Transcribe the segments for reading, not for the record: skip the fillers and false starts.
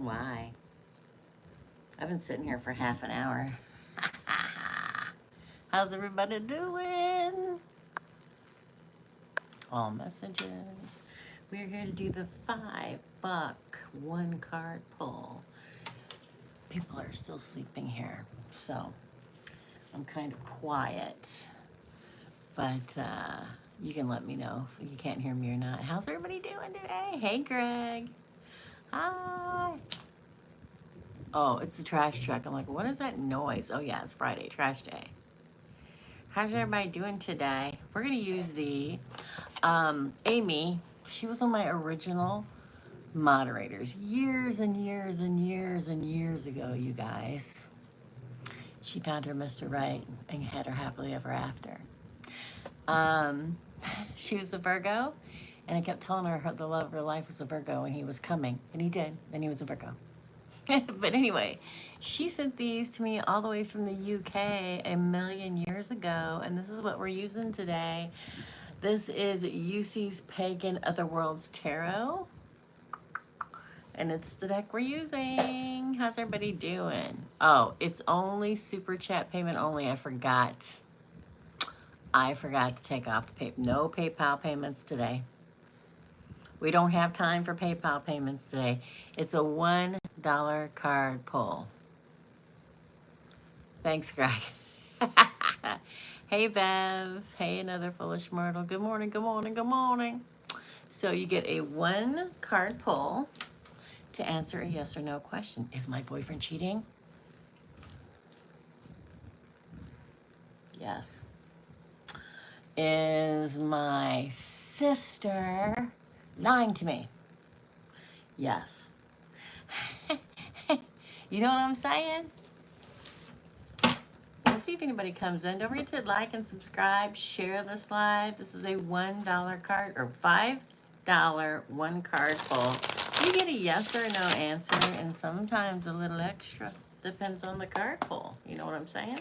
why. I've been sitting here for half an hour. How's everybody doing? All messages. We're here to do the $5 one card pull. People are still sleeping here, so I'm kind of quiet. But you can let me know if you can't hear me or not. How's everybody doing today? Hey, Greg. Hi. Oh, it's the trash truck. I'm like, what is that noise? Oh, yeah, it's Friday, trash day. How's everybody doing today? We're going to use the Amy. She was one of my original moderators years and years and years and years ago, you guys. She found her Mr. Right and had her happily ever after. She was a Virgo, and I kept telling her the love of her life was a Virgo, and he was coming, and he did, and he was a Virgo. But anyway, she sent these to me all the way from the UK a million years ago, and this is what we're using today. This is UC's Pagan Otherworlds Tarot, and it's the deck we're using. How's everybody doing? Oh, it's only super chat payment only. I forgot to take off the no PayPal payments today. We don't have time for PayPal payments today. It's a $1 card pull. Thanks, Greg. Hey, Bev. Hey, another foolish mortal. Good morning, good morning, good morning. So you get a 1 card pull to answer a yes or no question. Is my boyfriend cheating? Yes. Is my sister lying to me? Yes. You know what I'm saying? We'll see if anybody comes in. Don't forget to like and subscribe, share this live. This is a $1 card or $5 one card pull. You get a yes or no answer and sometimes a little extra. Depends on the card pull. You know what I'm saying?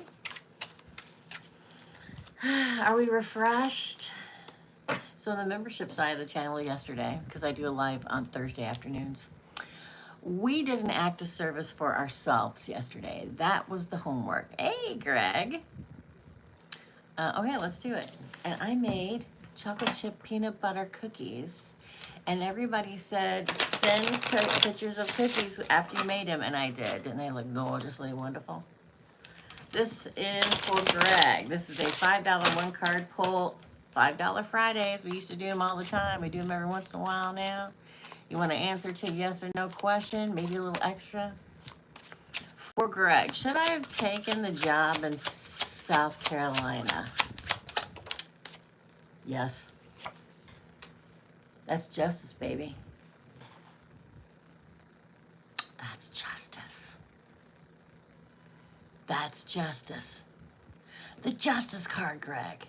Are we refreshed? So on the membership side of the channel yesterday, because I do a live on Thursday afternoons, we did an act of service for ourselves yesterday. That was the homework. Hey, Greg. Okay, let's do it. And I made chocolate chip peanut butter cookies. And everybody said, send pictures of cookies after you made them. And I did. Didn't they look gorgeously wonderful? This is for Greg. This is a $5 one card pull. $5 Fridays. We used to do them all the time. We do them every once in a while now. You want to answer to yes or no question, maybe a little extra. For Greg, should I have taken the job in South Carolina? Yes. That's justice, baby. That's justice. That's justice. The justice card, Greg.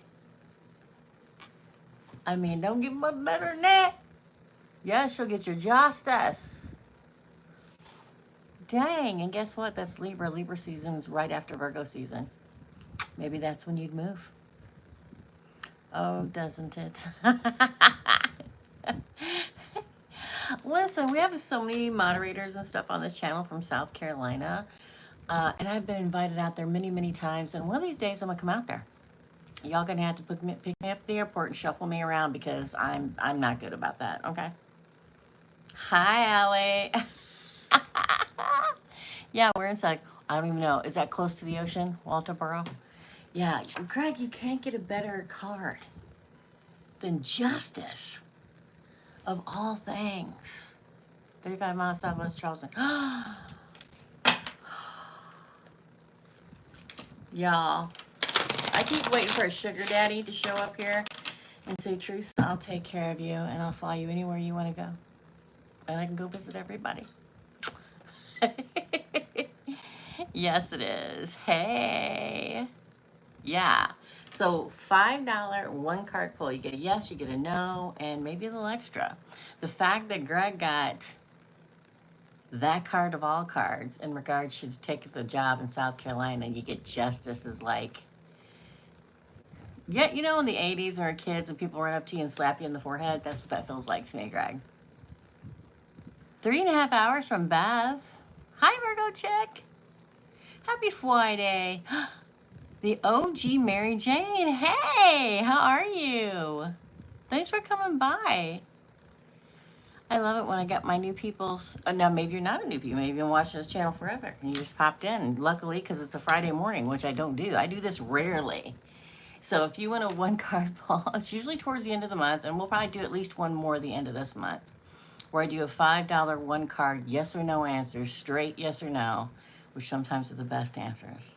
I mean, don't get much better than that. Yes, you'll get your justice. Dang, and guess what? That's Libra. Libra season's right after Virgo season. Maybe that's when you'd move. Oh, doesn't it? Listen, we have so many moderators and stuff on this channel from South Carolina. And I've been invited out there many, many times. And one of these days, I'm going to come out there. Y'all going to have to pick me up at the airport and shuffle me around because I'm not good about that, okay? Hi, Allie. Yeah, we're inside. I don't even know. Is that close to the ocean, Walterboro? Yeah, Greg, you can't get a better card than justice of all things. 35 miles southwest Charleston. Y'all, I keep waiting for a sugar daddy to show up here and say, Teresa, I'll take care of you and I'll fly you anywhere you want to go. And I can go visit everybody. Yes, it is. Hey. Yeah. So $5 one card pull. You get a yes, you get a no, and maybe a little extra. The fact that Greg got that card of all cards in regards to take the job in South Carolina, you get justice is like, yeah, you know in the 80s when we were kids and people run up to you and slap you in the forehead? That's what that feels like to me, Greg. 3.5 hours from Bev. Hi, Virgo chick. Happy Friday. The OG Mary Jane. Hey, how are you? Thanks for coming by. I love it when I get my new peoples. Now, maybe you're not a new people. Maybe you've been watching this channel forever and you just popped in. Luckily, because it's a Friday morning, which I don't do. I do this rarely. So if you win a one card pull, it's usually towards the end of the month, and we'll probably do at least one more at the end of this month, where I do a $5 one card yes or no answers, straight yes or no, which sometimes are the best answers.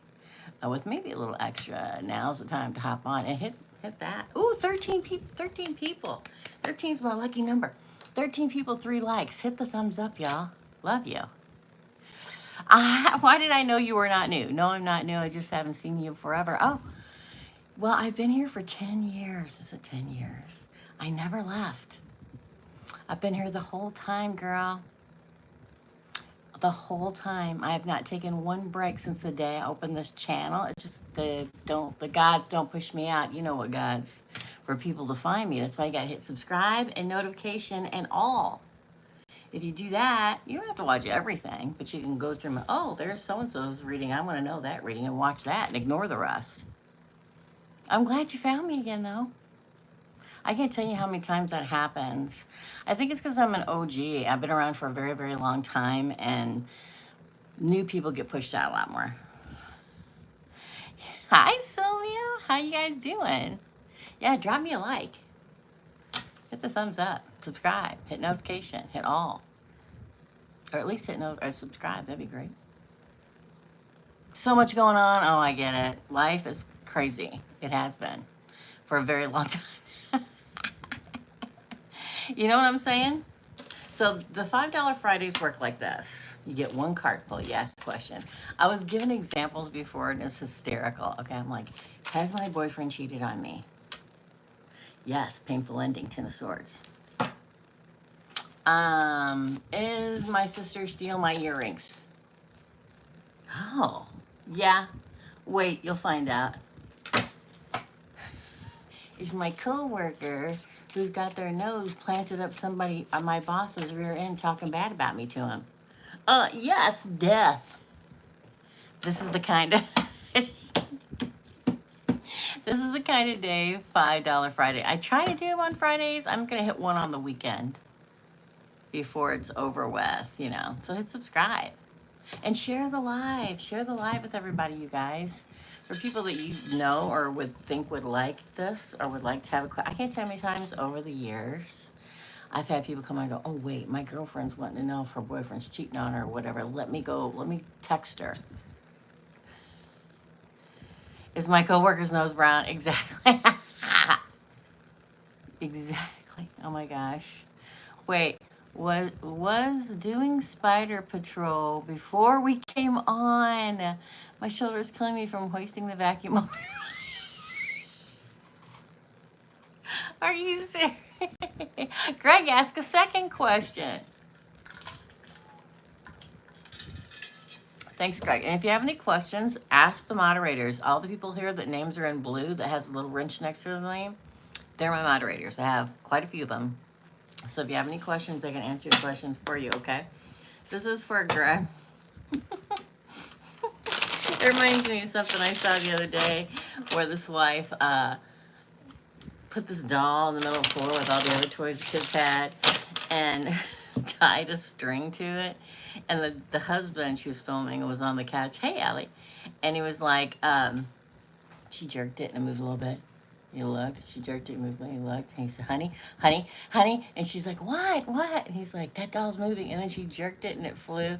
With maybe a little extra. Now's the time to hop on and hit that. Ooh, 13 people. 13 people. 13 is my lucky number. 13 people, 3 likes. Hit the thumbs up, y'all. Love you. Why did I know you were not new? No, I'm not new. I just haven't seen you forever. Oh, well, I've been here for 10 years. Is it 10 years? I never left. I've been here the whole time, girl. The whole time. I have not taken one break since the day I opened this channel. It's just the gods don't push me out. You know what, gods, for people to find me. That's why you gotta hit subscribe and notification and all. If you do that, you don't have to watch everything, but you can go through my, oh, there's so-and-so's reading. I want to know that reading and watch that and ignore the rest. I'm glad you found me again, though. I can't tell you how many times that happens. I think it's because I'm an OG. I've been around for a very, very long time, and new people get pushed out a lot more. Hi, Sylvia. How you guys doing? Yeah, drop me a like. Hit the thumbs up. Subscribe. Hit notification. Hit all. Or at least hit subscribe. That'd be great. So much going on. Oh, I get it. Life is crazy. It has been for a very long time. You know what I'm saying? So the $5 Fridays work like this. You get one card pull. You ask the question. I was given examples before, and it's hysterical. Okay, I'm like, has my boyfriend cheated on me? Yes, painful ending, 10 of Swords. Is my sister steal my earrings? Oh, yeah. Wait, you'll find out. Is my coworker who's got their nose planted up somebody on my boss's rear end talking bad about me to him? Yes, death. This is the kind of this is the kind of day, $5 Friday. I try to do them on Fridays. I'm gonna hit one on the weekend before it's over with, you know. So hit subscribe and share the live. Share the live with everybody, you guys. For people that you know or would think would like this or would like to have I can't tell how many times over the years I've had people come and go, oh wait, my girlfriend's wanting to know if her boyfriend's cheating on her or whatever. Let me text her. Is my coworker's nose brown? Exactly. Exactly. Oh my gosh. Wait, was doing Spider Patrol before we came on. My shoulder is killing me from hoisting the vacuum over. Are you serious? Greg, ask a second question. Thanks, Greg. And if you have any questions, ask the moderators. All the people here that names are in blue that has a little wrench next to the name, they're my moderators. I have quite a few of them. So if you have any questions, they can answer your questions for you, okay? This is for Greg. It reminds me of something I saw the other day where this wife put this doll in the middle of the floor with all the other toys the kids had and tied a string to it. And the husband she was filming was on the couch. Hey, Allie. And he was like, she jerked it and it moved a little bit. He looked. She jerked it, moved. He looked. And he said, honey, honey, honey. And she's like, what? And he's like, that doll's moving. And then she jerked it and it flew.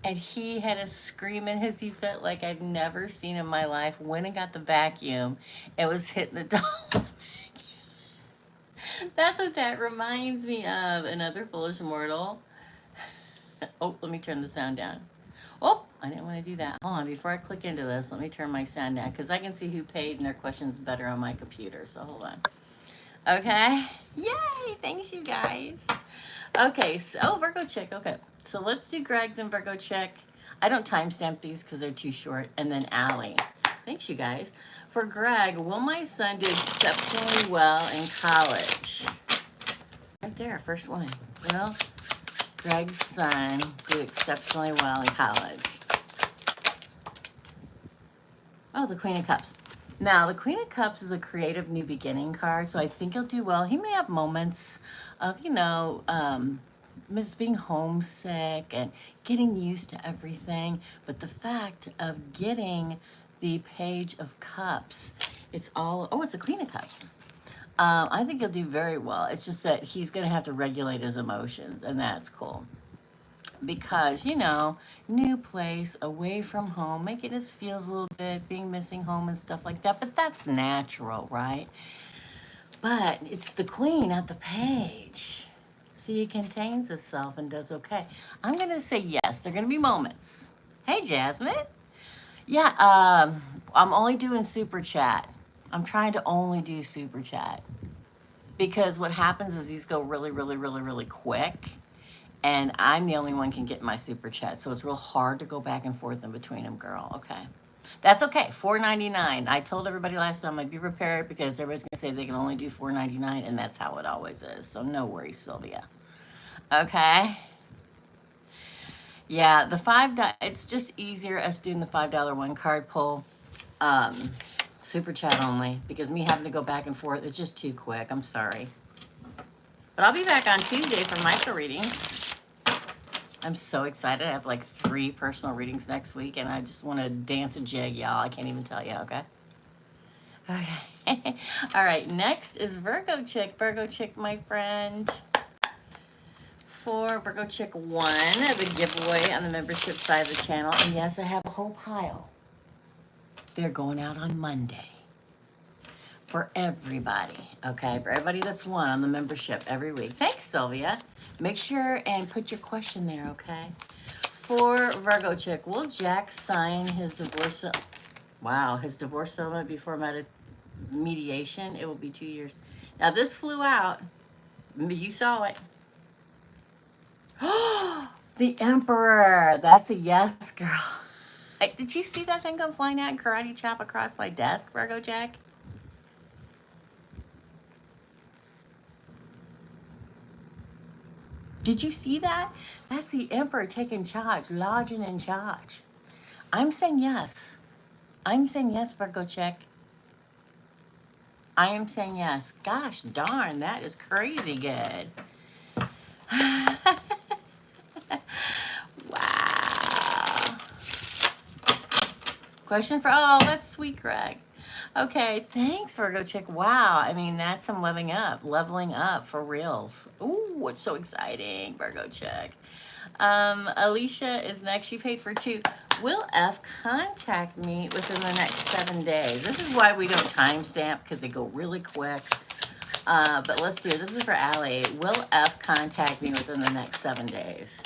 And he had a scream in his. He felt like I've never seen in my life. Went and got the vacuum. It was hitting the doll. That's what that reminds me of. Another foolish mortal. Oh, let me turn the sound down. Oh, I didn't want to do that. Hold on, before I click into this, let me turn my sound down because I can see who paid and their questions better on my computer. So hold on. Okay. Yay! Thanks, you guys. Okay. So, oh, Virgo check. Okay. So let's do Greg, then Virgo check. I don't timestamp these because they're too short. And then Allie. Thanks, you guys. For Greg, will my son do exceptionally well in college? Right there, first one. Well, Greg's son did exceptionally well in college. Oh, the Queen of Cups. Now, the Queen of Cups is a creative new beginning card, so I think he'll do well. He may have moments of, being homesick and getting used to everything, but the fact of getting the Page of Cups, it's a Queen of Cups. I think he'll do very well. It's just that he's going to have to regulate his emotions, and that's cool. Because, new place, away from home, making us feels a little bit, being missing home and stuff like that. But that's natural, right? But it's the Queen, not the Page. So he contains himself and does okay. I'm going to say yes. There are going to be moments. Hey, Jasmine. Yeah, I'm only doing super chat. I'm trying to only do super chat. Because what happens is these go really, really, really, really quick. And I'm the only one can get my super chat. So it's real hard to go back and forth in between them, girl. Okay. That's okay. $4.99. I told everybody last time I'd be prepared because everybody's going to say they can only do $4.99. And that's how it always is. So no worries, Sylvia. Okay. Yeah, the $5, it's just easier us doing the $5 one card pull. Super chat only. Because me having to go back and forth, it's just too quick. I'm sorry. But I'll be back on Tuesday for micro readings. I'm so excited. I have like 3 personal readings next week, and I just want to dance a jig, y'all. I can't even tell you, okay? Okay. All right, next is Virgo Chick. Virgo Chick, my friend. For Virgo Chick 1, the giveaway on the membership side of the channel. And yes, I have a whole pile. They're going out on Monday. For everybody, okay? For everybody that's won on the membership every week. Thanks, Sylvia. Make sure and put your question there, okay? For Virgo Chick, will Jack sign his divorce? Wow, his divorce settlement before mediation? It will be 2 years. Now, this flew out. You saw it. The Emperor. That's a yes, girl. Did you see that thing come flying out and karate chop across my desk, Virgo Jack? Did you see that? That's the Emperor taking charge, lodging in charge. I'm saying yes. I'm saying yes, Virgo Check. I am saying yes. Gosh darn, that is crazy good. Wow. Question for, oh, that's sweet, Greg. Okay, thanks, Virgo Chick. Wow, I mean, that's some leveling up for reals. Ooh, it's so exciting, Virgo Chick. Alicia is next. She paid for 2. Will F contact me within the next 7 days? This is why we don't timestamp, because they go really quick. But let's do it. This is for Allie. Will F contact me within the next 7 days?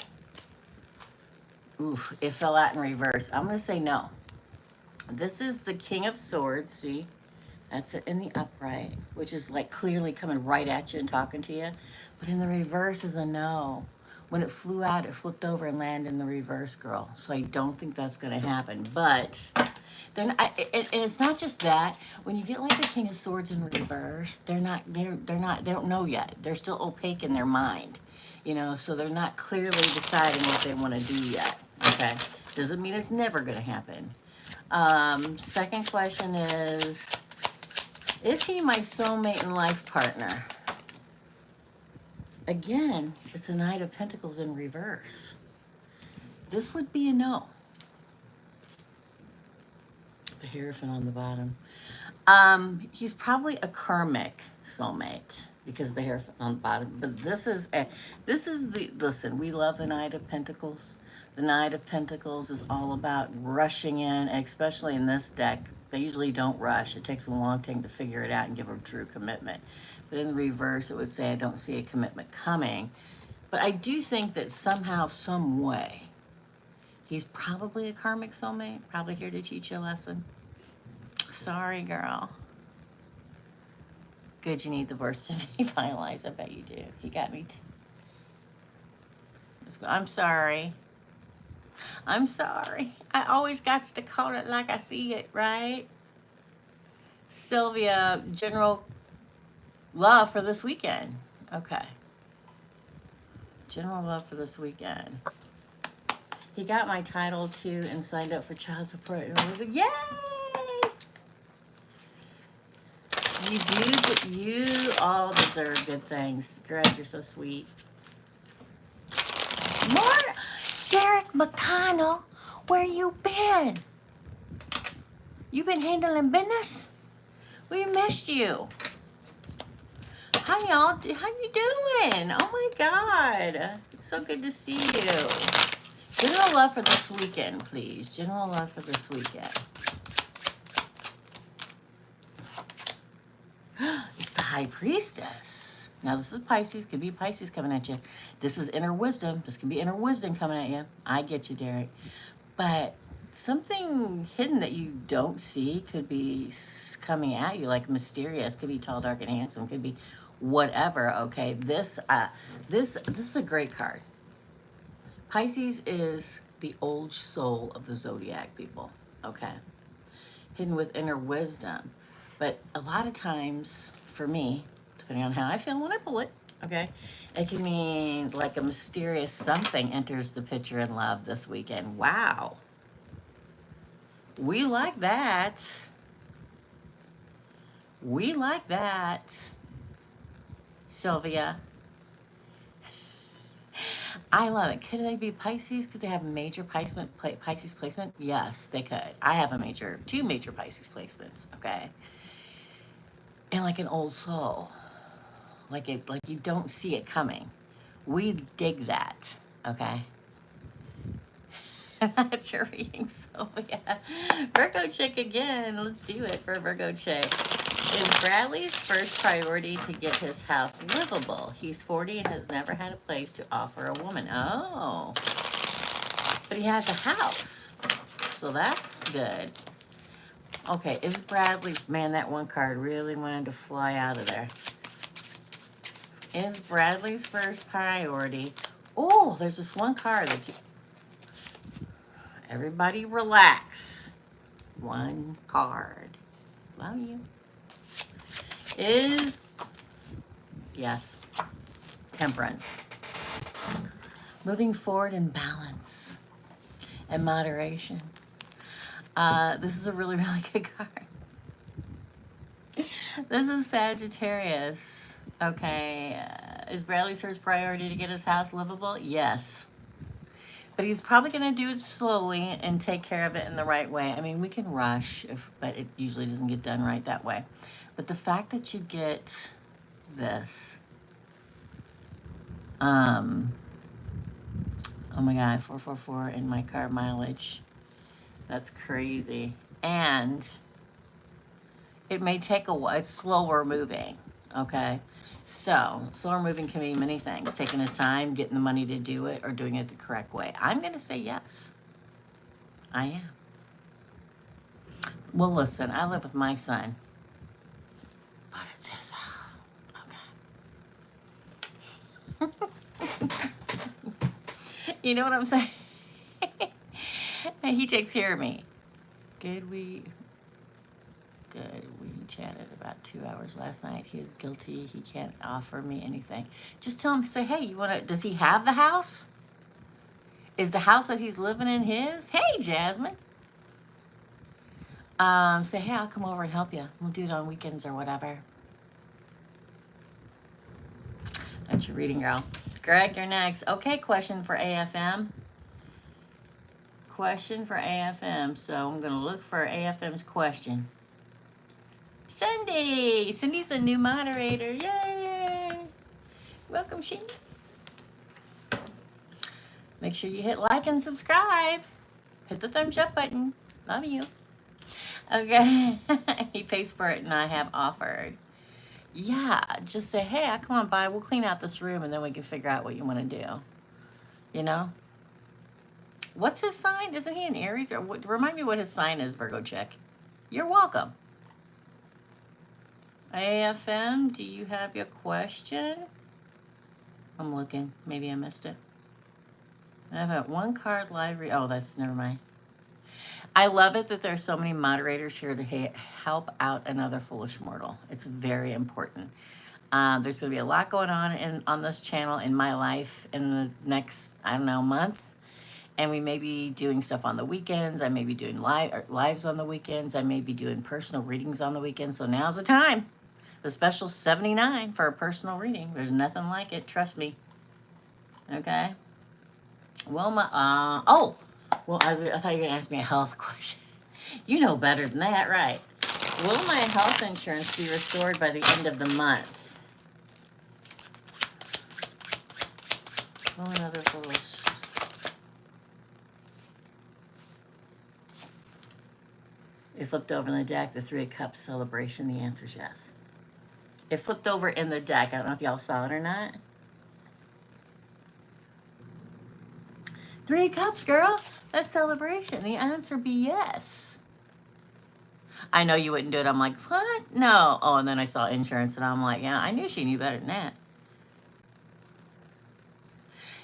Oof, it fell out in reverse. I'm going to say no. This is the King of Swords, see? That's it in the upright, which is like clearly coming right at you and talking to you. But in the reverse is a no. When it flew out, it flipped over and landed in the reverse, girl. So I don't think that's going to happen. But then, and it's not just that. When you get like the King of Swords in reverse, they don't know yet. They're still opaque in their mind, so they're not clearly deciding what they want to do yet. Okay, doesn't mean it's never going to happen. Second question is he my soulmate and life partner? Again, it's a Knight of Pentacles in reverse. This would be a no. The Hierophant on the bottom. He's probably a karmic soulmate because the Hierophant on the bottom. But listen, we love the Knight of Pentacles. The Knight of Pentacles is all about rushing in, especially in this deck. They usually don't rush. It takes them a long time to figure it out and give a true commitment. But in the reverse, it would say, I don't see a commitment coming. But I do think that somehow, some way, he's probably a karmic soulmate, probably here to teach you a lesson. Sorry, girl. Good, you need divorce to be finalized. I bet you do. You got me. I'm sorry. I'm sorry. I always got to call it like I see it, right? Sylvia, general love for this weekend. Okay. General love for this weekend. He got my title too and signed up for child support. And I was like, yay! You all deserve good things. Greg, you're so sweet. More Derek McConnell, where you been? You been handling business? We missed you. How you doing? Oh my God. It's so good to see you. General love for this weekend, please. General love for this weekend. It's the High Priestess. Now this is Pisces. Could be Pisces coming at you. This is inner wisdom. This could be inner wisdom coming at you. I get you, Derek. But something hidden that you don't see could be coming at you, like mysterious. Could be tall, dark, and handsome. Could be whatever. Okay, this is a great card. Pisces is the old soul of the zodiac, people. Okay, hidden with inner wisdom. But a lot of times, for me, depending on how I feel when I pull it, okay, it can mean like a mysterious something enters the picture in love this weekend. Wow. We like that. We like that, Sylvia. I love it. Could they be Pisces? Could they have major Pisces placement? Yes, they could. I have two major Pisces placements, okay? And like an old soul. Like you don't see it coming. We dig that, okay? It's your reading, so yeah. Virgo chick again. Let's do it for Virgo chick. Is Bradley's first priority to get his house livable? He's 40 and has never had a place to offer a woman. Oh. But he has a house. So that's good. Okay, is Bradley's... Man, that one card really wanted to fly out of there. Is Bradley's first priority... Oh, there's this one card that... Everybody relax. One card. Love you. Is... Yes. Temperance. Moving forward in balance and moderation. This is a really, really good card. This is Sagittarius. Okay. Is Bradley's first priority to get his house livable? Yes. But he's probably going to do it slowly and take care of it in the right way. I mean, we can rush, but it usually doesn't get done right that way. But the fact that you get this, oh my God, 444 in my car mileage. That's crazy. And it may take a while. It's slower moving, okay? So, slower moving can mean many things. Taking his time, getting the money to do it, or doing it the correct way. I'm going to say yes. I am. Well, listen, I live with my son. But it's his house. Okay. You know what I'm saying? He takes care of me. Good. We chatted about 2 hours last night. He is guilty. He can't offer me anything. Just tell him, say, hey, does he have the house? Is the house that he's living in his? Hey, Jasmine. Say, hey, I'll come over and help you. We'll do it on weekends or whatever. That's your reading, girl. Greg, you're next. Okay, question for AFM. Question for AFM. So I'm going to look for AFM's question. Cindy! Cindy's a new moderator. Yay! Welcome, Cindy. Make sure you hit like and subscribe. Hit the thumbs up button. Love you. Okay. He pays for it and I have offered. Yeah, just say, hey, I'll come on by. We'll clean out this room and then we can figure out what you want to do. You know? What's his sign? Isn't he an Aries? Or what? Remind me what his sign is, Virgo chick. You're welcome. AFM, do you have your question? I'm looking. Maybe I missed it. I have one card live. Oh, that's never mind. I love it that there's so many moderators here to help out another foolish mortal. It's very important. There's going to be a lot going on this channel in my life in the next, I don't know, month. And we may be doing stuff on the weekends. I may be doing lives on the weekends. I may be doing personal readings on the weekends. So now's the time. The special 79 for a personal reading. There's nothing like it. Trust me. Okay. Well, I thought you were going to ask me a health question. You know better than that, right? Will my health insurance be restored by the end of the month? Oh, another little. It flipped over in the deck, the Three of Cups celebration. The answer is yes. It flipped over in the deck. I don't know if y'all saw it or not. Three of Cups, girl. That's celebration. The answer be yes. I know you wouldn't do it. I'm like, what? No. Oh, and then I saw insurance, and I'm like, yeah, I knew she knew better than that.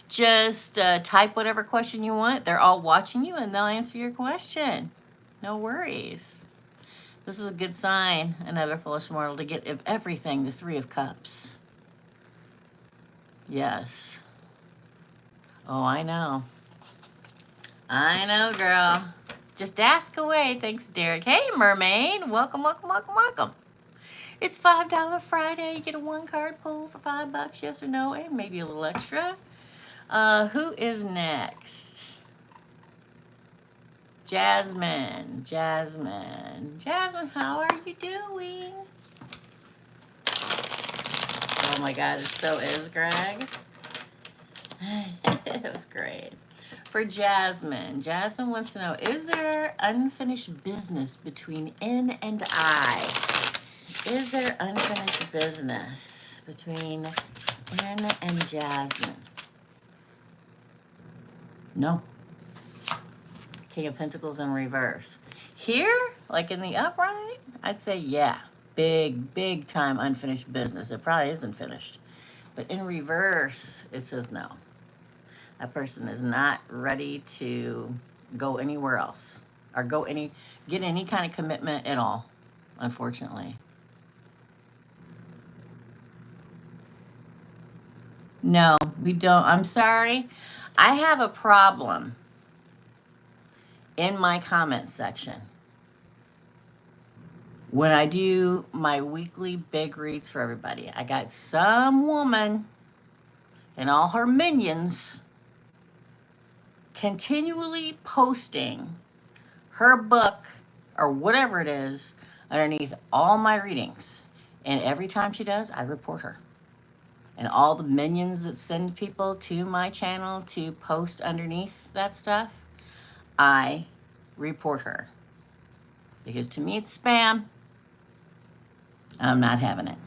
Just type whatever question you want. They're all watching you, and they'll answer your question. No worries. This is a good sign, another foolish mortal, to get of everything, the Three of Cups. Yes. Oh, I know. I know, girl. Just ask away. Thanks, Derek. Hey, Mermaid. Welcome, welcome, welcome, welcome. It's $5 Friday. You get a one-card pull for $5, yes or no, and maybe a little extra. Who is next? Jasmine, how are you doing? Oh my God, it so is, Greg. It was great. For Jasmine wants to know, is there unfinished business between N and I? Is there unfinished business between N and Jasmine? No. King of Pentacles in reverse. Here, like in the upright, I'd say yeah. Big time unfinished business. It probably isn't finished. But in reverse, it says no. That person is not ready to go anywhere else or get any kind of commitment at all, unfortunately. No, we don't. I'm sorry. I have a problem in my comment section when I do my weekly big reads for everybody. I got some woman and all her minions continually posting her book or whatever it is underneath all my readings. And every time she does, I report her. And all the minions that send people to my channel to post underneath that stuff, I report her. Because to me, it's spam. I'm not having it.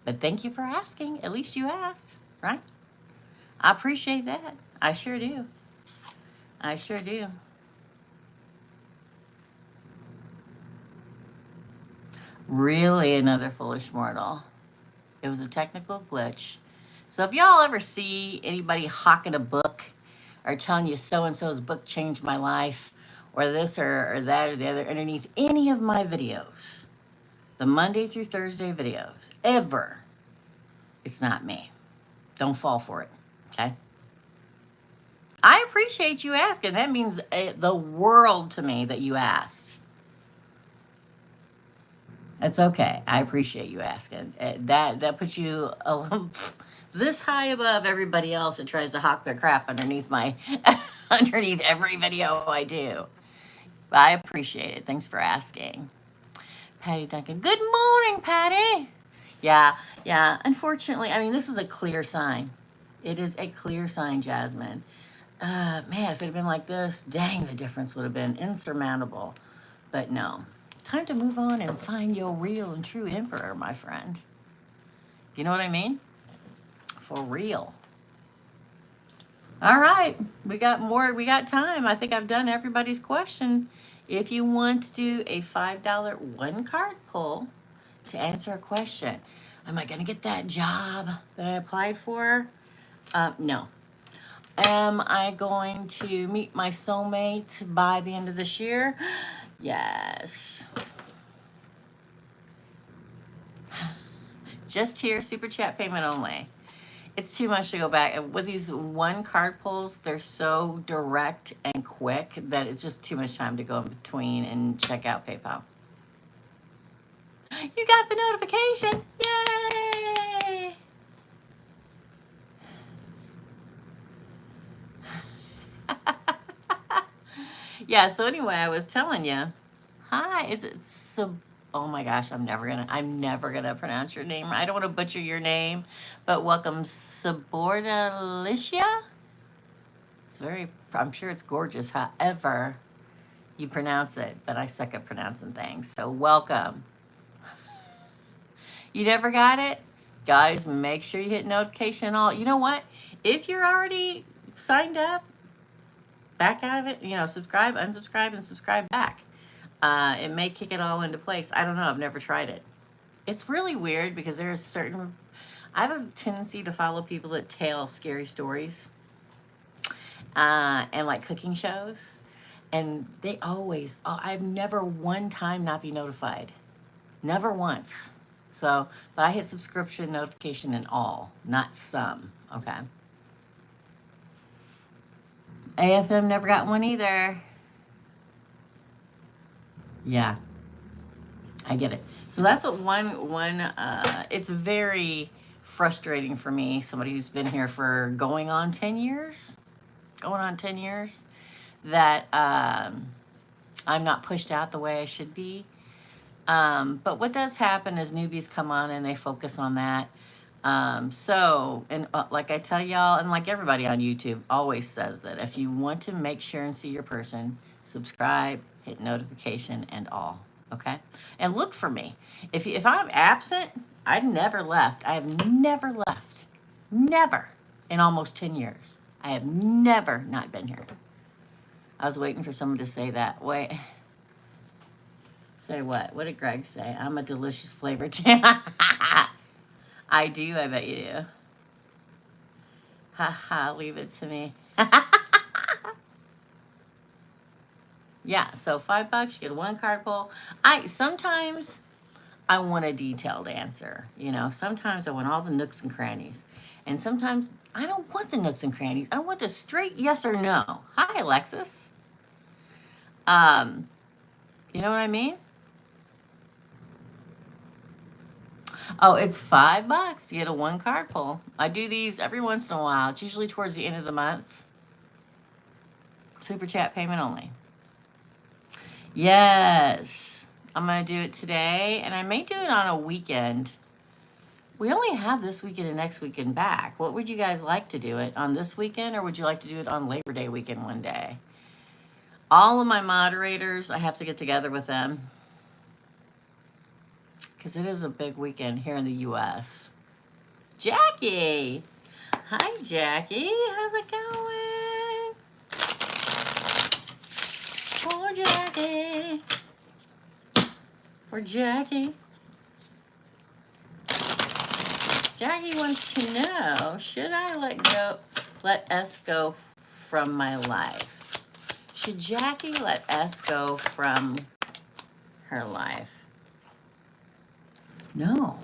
But thank you for asking. At least you asked, right? I appreciate that. I sure do. I sure do. Really another foolish mortal. It was a technical glitch. So if y'all ever see anybody hawking a book or telling you so-and-so's book changed my life or this or that or the other underneath any of my videos, the Monday through Thursday videos, ever, it's not me. Don't fall for it, okay? I appreciate you asking. That means the world to me that you asked. It's okay. I appreciate you asking. That puts you this high above everybody else that tries to hawk their crap underneath underneath every video I do. But I appreciate it. Thanks for asking. Patty Duncan. Good morning, Patty. Yeah. Unfortunately, I mean, this is a clear sign. It is a clear sign, Jasmine. Man, if it had been like this, dang, the difference would have been insurmountable. But no. Time to move on and find your real and true emperor, my friend. You know what I mean? For real. All right. We got more. We got time. I think I've done everybody's question. If you want to do a $5 one card pull to answer a question, am I going to get that job that I applied for? No. Am I going to meet my soulmate by the end of this year? Yes. Just here, super chat payment only. It's too much to go back. And with these one card pulls, they're so direct and quick that it's just too much time to go in between and check out PayPal. You got the notification. Yay! Yeah, so anyway, I was telling you. Hi, is it oh my gosh, I'm never gonna pronounce your name. I don't want to butcher your name, but welcome Subordalicia. I'm sure it's gorgeous, however you pronounce it, but I suck at pronouncing things. So welcome. You never got it? Guys, make sure you hit notification all. You know what? If you're already signed up, back out of it, subscribe, unsubscribe, and subscribe back. It may kick it all into place. I don't know. I've never tried it. It's really weird because I have a tendency to follow people that tell scary stories and like cooking shows. And they always, I've never one time not be notified. Never once. So, but I hit subscription notification and all, not some. Okay. AFM never got one either. Yeah, I get it. So that's what it's very frustrating for me, somebody who's been here for going on 10 years, that I'm not pushed out the way I should be. But what does happen is newbies come on and they focus on that. Like I tell y'all, and like everybody on YouTube always says, that if you want to make sure and see your person, subscribe, hit notification and all. Okay. And look for me. If I'm absent, I've never left. I have never left. Never in almost 10 years. I have never not been here. I was waiting for someone to say that. Wait. Say what? What did Greg say? I'm a delicious flavor too. I do, I bet you do. Haha, leave it to me. Yeah, so $5, you get one card pull. Sometimes I want a detailed answer. Sometimes I want all the nooks and crannies. And sometimes I don't want the nooks and crannies. I want a straight yes or no. Hi, Alexis. You know what I mean? Oh, it's $5 to get a one card pull. I do these every once in a while. It's usually towards the end of the month. Super chat payment only. Yes, I'm going to do it today, and I may do it on a weekend. We only have this weekend and next weekend back. What would you guys like to do it on this weekend, or would you like to do it on Labor Day weekend one day? All of my moderators, I have to get together with them because it is a big weekend here in the U.S. Jackie! Hi, Jackie. How's it going? Poor Jackie. Poor Jackie. Jackie wants to know, should I let S go from my life? Should Jackie let S go from her life? No.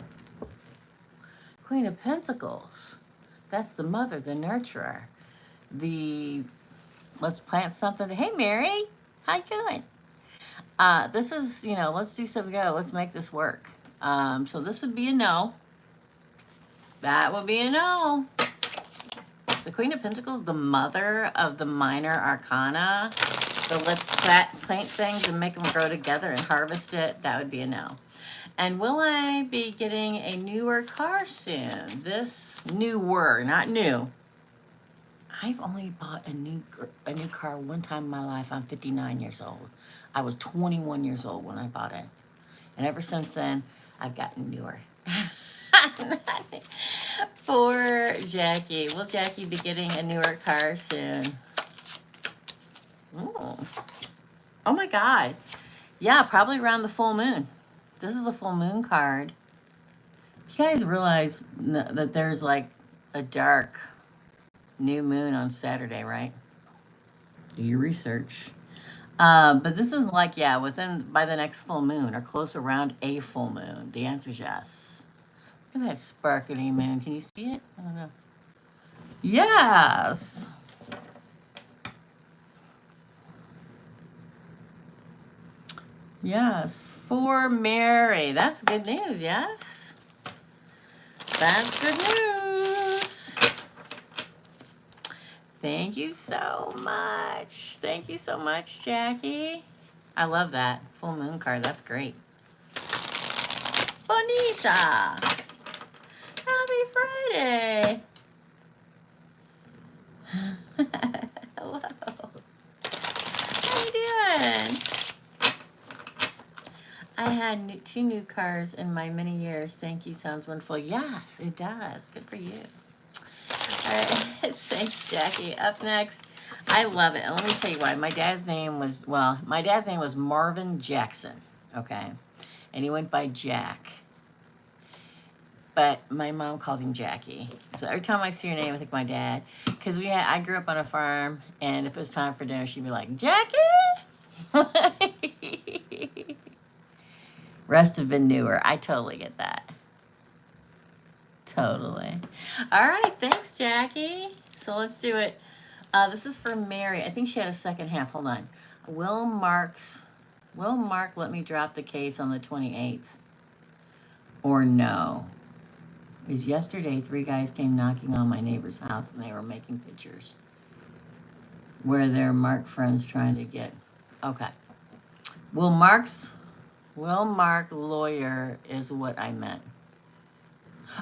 Queen of Pentacles. That's the mother, the nurturer. Let's plant something. Hey, Mary. How you doing? This is, let's do something together. Let's make this work. So this would be a no. That would be a no. The Queen of Pentacles, the mother of the minor arcana. So let's plant things and make them grow together and harvest it. That would be a no. And will I be getting a newer car soon? Newer, not new. I've only bought a new car one time in my life. I'm 59 years old. I was 21 years old when I bought it. And ever since then, I've gotten newer. Poor Jackie. Will Jackie be getting a newer car soon? Ooh. Oh my God. Yeah, probably around the full moon. This is a full moon card. You guys realize that there's like a dark new moon on Saturday, right? Do your research. But this is like, by the next full moon or close around a full moon. The answer is yes. Look at that sparkly moon. Can you see it? I don't know. Yes. Yes. For Mary. That's good news, yes? That's good news. Thank you so much. Thank you so much, Jackie. I love that. Full moon card. That's great. Bonita. Happy Friday. Hello. How you doing? I had 2 new cars in my many years. Thank you. Sounds wonderful. Yes, it does. Good for you. All right. Thanks, Jackie. Up next. I love it. And let me tell you why. My dad's name was Marvin Jackson. Okay. And he went by Jack. But my mom called him Jackie. So every time I see her name, I think my dad. Because I grew up on a farm, and if it was time for dinner, she'd be like, Jackie? Rest have been newer. I totally get that. Totally. All right. Thanks, Jackie. So let's do it. This is for Mary. I think she had a second half. Hold on. Will Mark let me drop the case on the 28th? Or no? Is yesterday 3 guys came knocking on my neighbor's house and they were making pictures where their Mark friends trying to get. Okay. Will Mark lawyer is what I meant.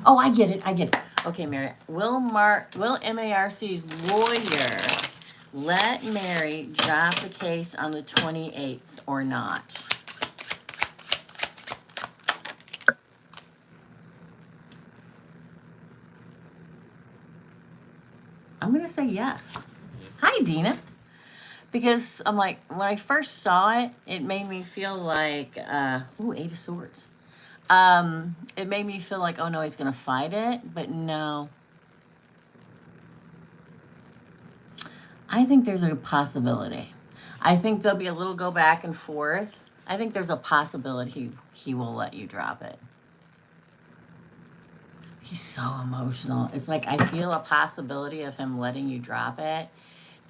Oh, I get it. Okay, Mary. Will MARC's lawyer let Mary drop the case on the 28th or not? I'm going to say yes. Hi, Dina. Because I'm like, when I first saw it, it made me feel like, 8 of Swords. It made me feel like, oh no, he's going to fight it. But no. I think there's a possibility. I think there'll be a little go back and forth. I think there's a possibility he will let you drop it. He's so emotional. It's like I feel a possibility of him letting you drop it.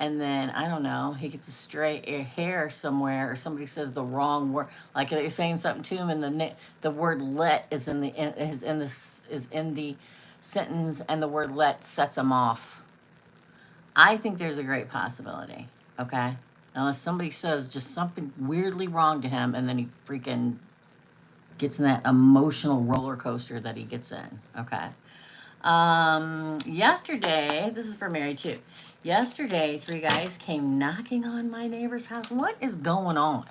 And then, I don't know, he gets a stray hair somewhere or somebody says the wrong word. Like they're saying something to him and the word let is in the sentence and the word let sets him off. I think there's a great possibility, okay? Unless somebody says just something weirdly wrong to him and then he freaking gets in that emotional roller coaster that he gets in, okay? Yesterday, this is for Mary too. Yesterday, 3 guys came knocking on my neighbor's house. What is going on?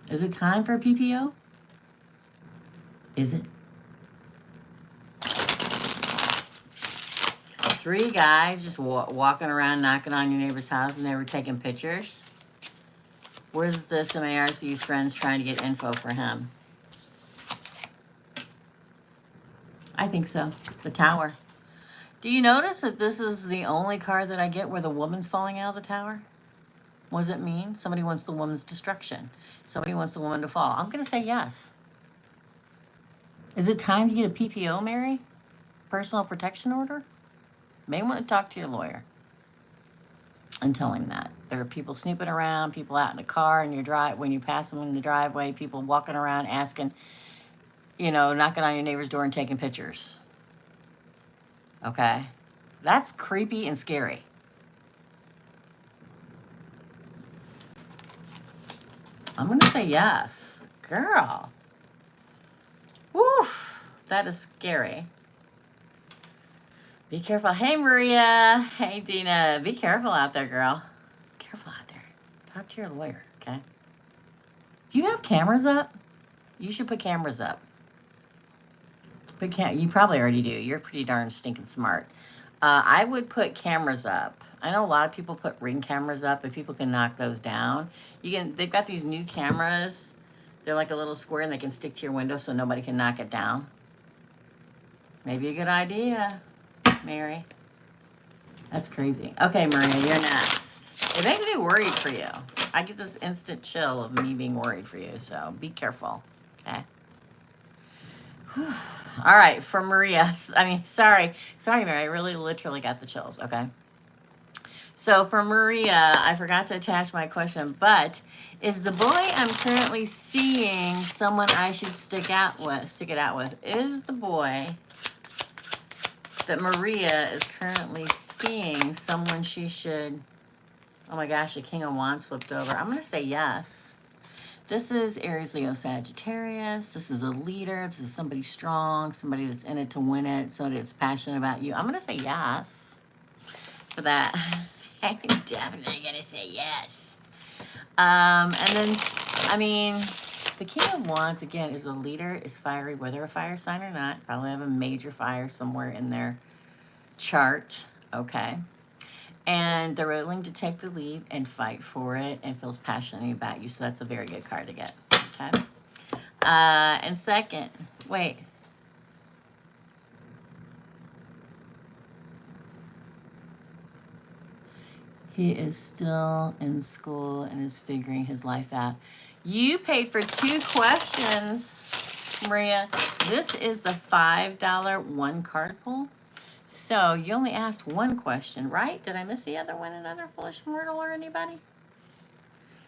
Is it time for a PPO? Is it? 3 guys just walking around knocking on your neighbor's house and they were taking pictures. Where's this MARC's friends trying to get info for him? I think so. The tower. Do you notice that this is the only card that I get where the woman's falling out of the tower? What does it mean? Somebody wants the woman's destruction. Somebody wants the woman to fall. I'm going to say yes. Is it time to get a PPO, Mary? Personal protection order? May want to talk to your lawyer and tell him that. There are people snooping around, people out in the car in your drive when you pass them in the driveway, people walking around asking, knocking on your neighbor's door and taking pictures. Okay? That's creepy and scary. I'm going to say yes. Girl. Woof. That is scary. Be careful. Hey, Maria. Hey, Dina. Be careful out there, girl. Careful out there. Talk to your lawyer, okay? Do you have cameras up? You should put cameras up. You probably already do. You're pretty darn stinking smart. I would put cameras up. I know a lot of people put Ring cameras up, but people can knock those down. They've got these new cameras. They're like a little square and they can stick to your window so nobody can knock it down. Maybe a good idea, Mary. That's crazy. Okay, Maria, you're next. It makes me worried for you. I get this instant chill of me being worried for you, so be careful, okay? All right, for Maria. Sorry, Mary. I really literally got the chills. Okay. So for Maria, I forgot to attach my question, but is the boy I'm currently seeing someone I should stick it out with? Is the boy that Maria is currently seeing someone she should, oh my gosh, the King of Wands flipped over. I'm going to say yes. This is Aries, Leo, Sagittarius. This is a leader. This is somebody strong, somebody that's in it to win it, somebody that's passionate about you. I'm going to say yes for that. I'm definitely going to say yes. And then, the King of Wands, again, is a leader, is fiery, whether a fire sign or not. Probably have a major fire somewhere in their chart, okay? And they're willing to take the lead and fight for it and feels passionate about you. So that's a very good card to get, okay? And second, wait. He is still in school and is figuring his life out. You paid for 2 questions, Maria. This is the $5 one card pull. So you only asked 1 question, right? Did I miss the other one, another foolish mortal or anybody?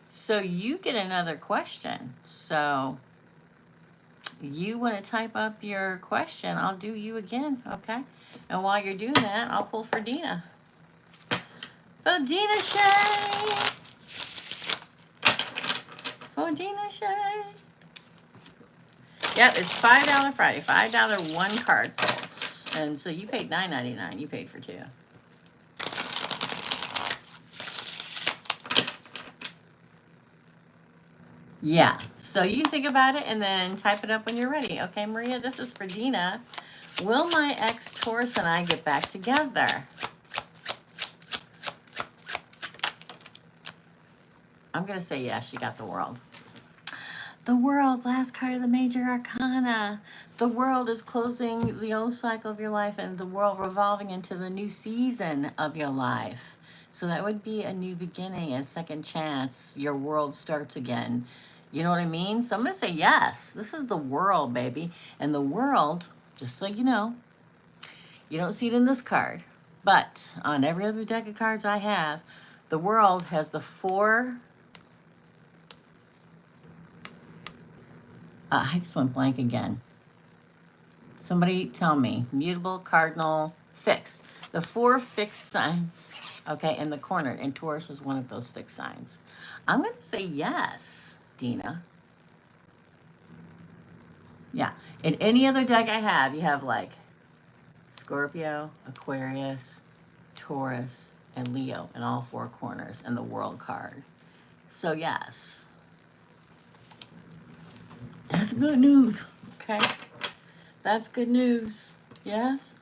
So you get another question. So you want to type up your question, I'll do you again, okay? And while you're doing that, I'll pull for Dina. For Dina Shay. For Dina Shay. Yep, it's $5 Friday. $5 one card pulls. And so you paid $9.99. You paid for 2. Yeah. So you think about it and then type it up when you're ready. Okay, Maria, this is for Dina. Will my ex Taurus and I get back together? I'm going to say yes. You got the World. The World, last card of the major arcana. The World is closing the old cycle of your life and the World revolving into the new season of your life. So that would be a new beginning, a second chance. Your world starts again. You know what I mean? So I'm going to say yes. This is the World, baby. And the World, just so you know, you don't see it in this card, but on every other deck of cards I have, the World has the 4... I just went blank again. Somebody tell me. Mutable, cardinal, fixed. The 4 fixed signs, okay, in the corner. And Taurus is one of those fixed signs. I'm going to say yes, Dina. Yeah. In any other deck I have, you have like Scorpio, Aquarius, Taurus, and Leo in all 4 corners and the World card. So yes. That's good news, okay? That's good news, yes?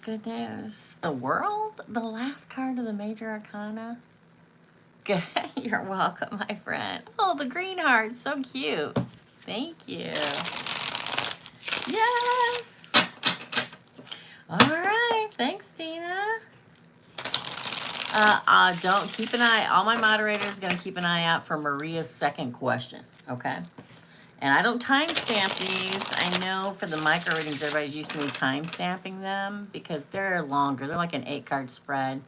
Good news. The World, the last card of the major arcana. Good. You're welcome, my friend. Oh, the green heart, so cute. Thank you. Yes. All right, thanks, Tina. Don't keep an eye. All my moderators are going to keep an eye out for Maria's second question, okay? And I don't timestamp these. I know for the micro readings, everybody's used to me timestamping them because they're longer. They're like an 8-card spread.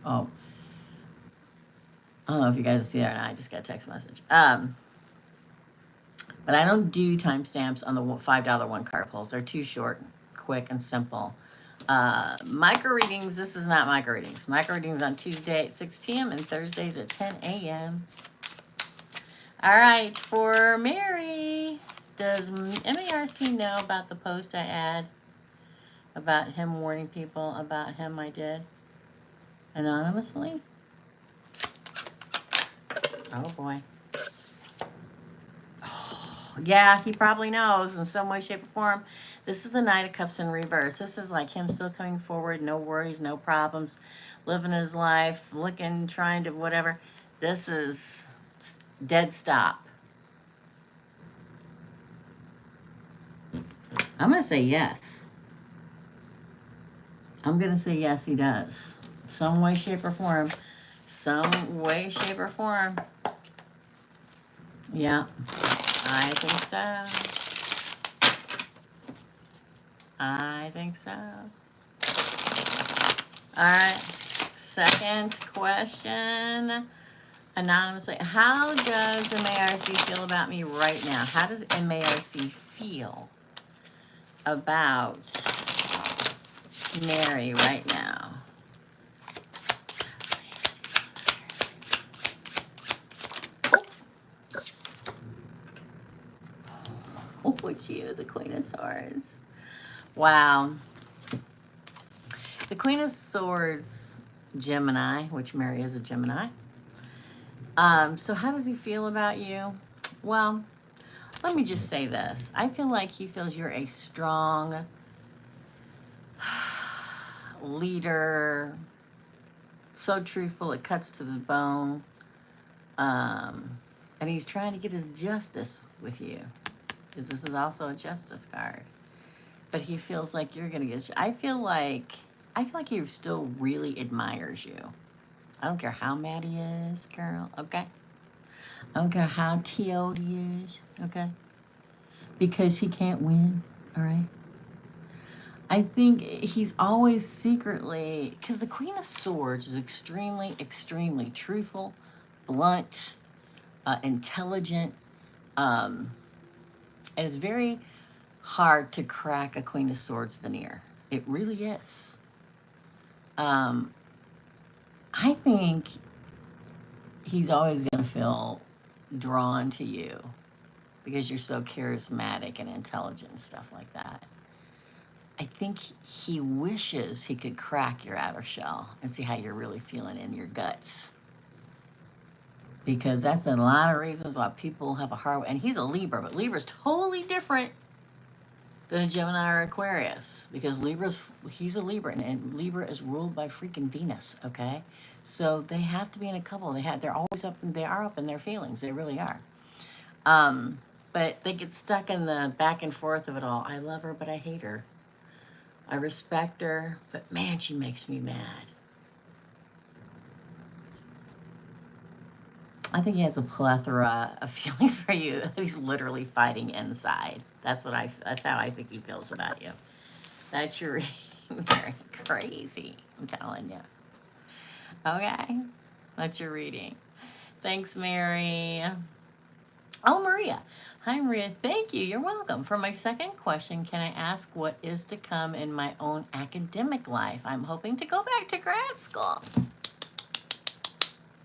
Oh. I don't know if you guys see that or not. I just got a text message. But I don't do timestamps on the $5 one card pulls. They're too short, quick, and simple. Micro readings, this is not micro readings. Micro readings on Tuesday at 6 p.m. and Thursdays at 10 a.m. All right, for Mary, does MARC know about the post I add about him warning people about him I did anonymously? Oh boy. Oh, yeah, he probably knows in some way, shape, or form. This is the Knight of Cups in reverse. This is like him still coming forward, no worries, no problems, living his life, looking, trying to whatever. This is dead stop. I'm going to say yes. I'm going to say yes, he does. Some way, shape, or form. Some way, shape, or form. Yeah, I think so. I think so. All right. Second question. Anonymously. How does MARC feel about me right now? How does MARC feel about Mary right now? Oh, it's you, the Queen of Swords. Wow. The Queen of Swords, Gemini, which Mary is a Gemini. So how does he feel about you? Well, let me just say this. I feel like he feels you're a strong leader, so truthful it cuts to the bone. And he's trying to get his justice with you, because this is also a justice card. But he feels like you're gonna get. I feel like he still really admires you. I don't care how mad he is, girl. Okay. I don't care how TO'd he is. Okay. Because he can't win. All right. I think he's always secretly, because the Queen of Swords is extremely, extremely truthful, blunt, intelligent. It is very hard to crack a Queen of Swords veneer. It really is. I think he's always going to feel drawn to you because you're so charismatic and intelligent and stuff like that. I think he wishes he could crack your outer shell and see how you're really feeling in your guts. Because that's a lot of reasons why people have a hard, and he's a Libra, but Libra's totally different than a Gemini or Aquarius, because he's a Libra, and Libra is ruled by freaking Venus. Okay, so they have to be in a couple. They're always up. They are up in their feelings. They really are. But they get stuck in the back and forth of it all. I love her, but I hate her. I respect her, but man, she makes me mad. I think he has a plethora of feelings for you. He's literally fighting inside. That's how I think he feels about you. That's your very crazy, I'm telling you. Okay, that's your reading. Thanks, Mary. Oh, Maria. Hi, Maria. Thank you. You're welcome. For my second question, can I ask what is to come in my own academic life? I'm hoping to go back to grad school.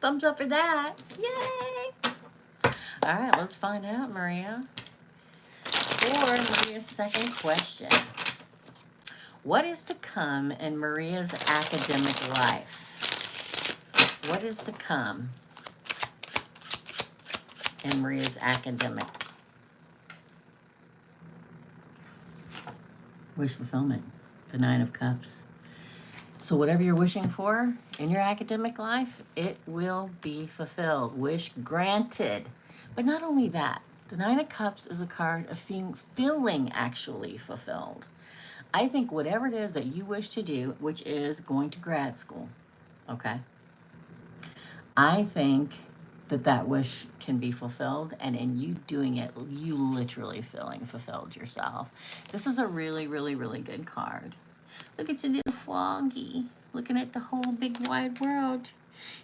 Thumbs up for that. Yay! All right, let's find out, Maria. For Maria's second question, what is to come in Maria's academic life? What is to come in Maria's academic wish fulfillment? The Nine of Cups. So whatever you're wishing for in your academic life, it will be fulfilled. Wish granted. But not only that, the Nine of Cups is a card of feeling actually fulfilled. I think whatever it is that you wish to do, which is going to grad school, okay? I think that wish can be fulfilled, and in you doing it, you literally feeling fulfilled yourself. This is a really, really, really good card. Look at your little Froggy, looking at the whole big wide world.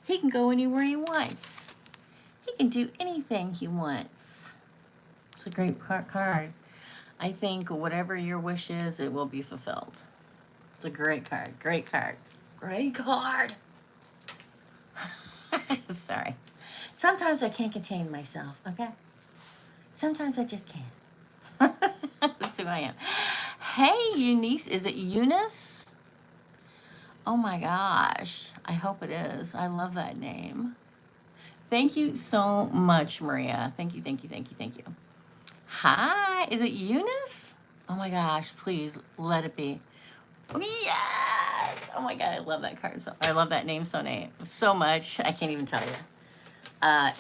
He can go anywhere he wants. He can do anything he wants. It's a great card. I think whatever your wish is, it will be fulfilled. It's a great card. Great card. Great card. Sorry. Sometimes I can't contain myself, okay? Sometimes I just can't. That's who I am. Hey, Eunice. Is it Eunice? Oh my gosh. I hope it is. I love that name. Thank you so much, Maria. Thank you, thank you, thank you, thank you. Hi. Is it Eunice? Oh my gosh. Please let it be. Yes! Oh my god, I love that card. I love that name so much. I can't even tell you.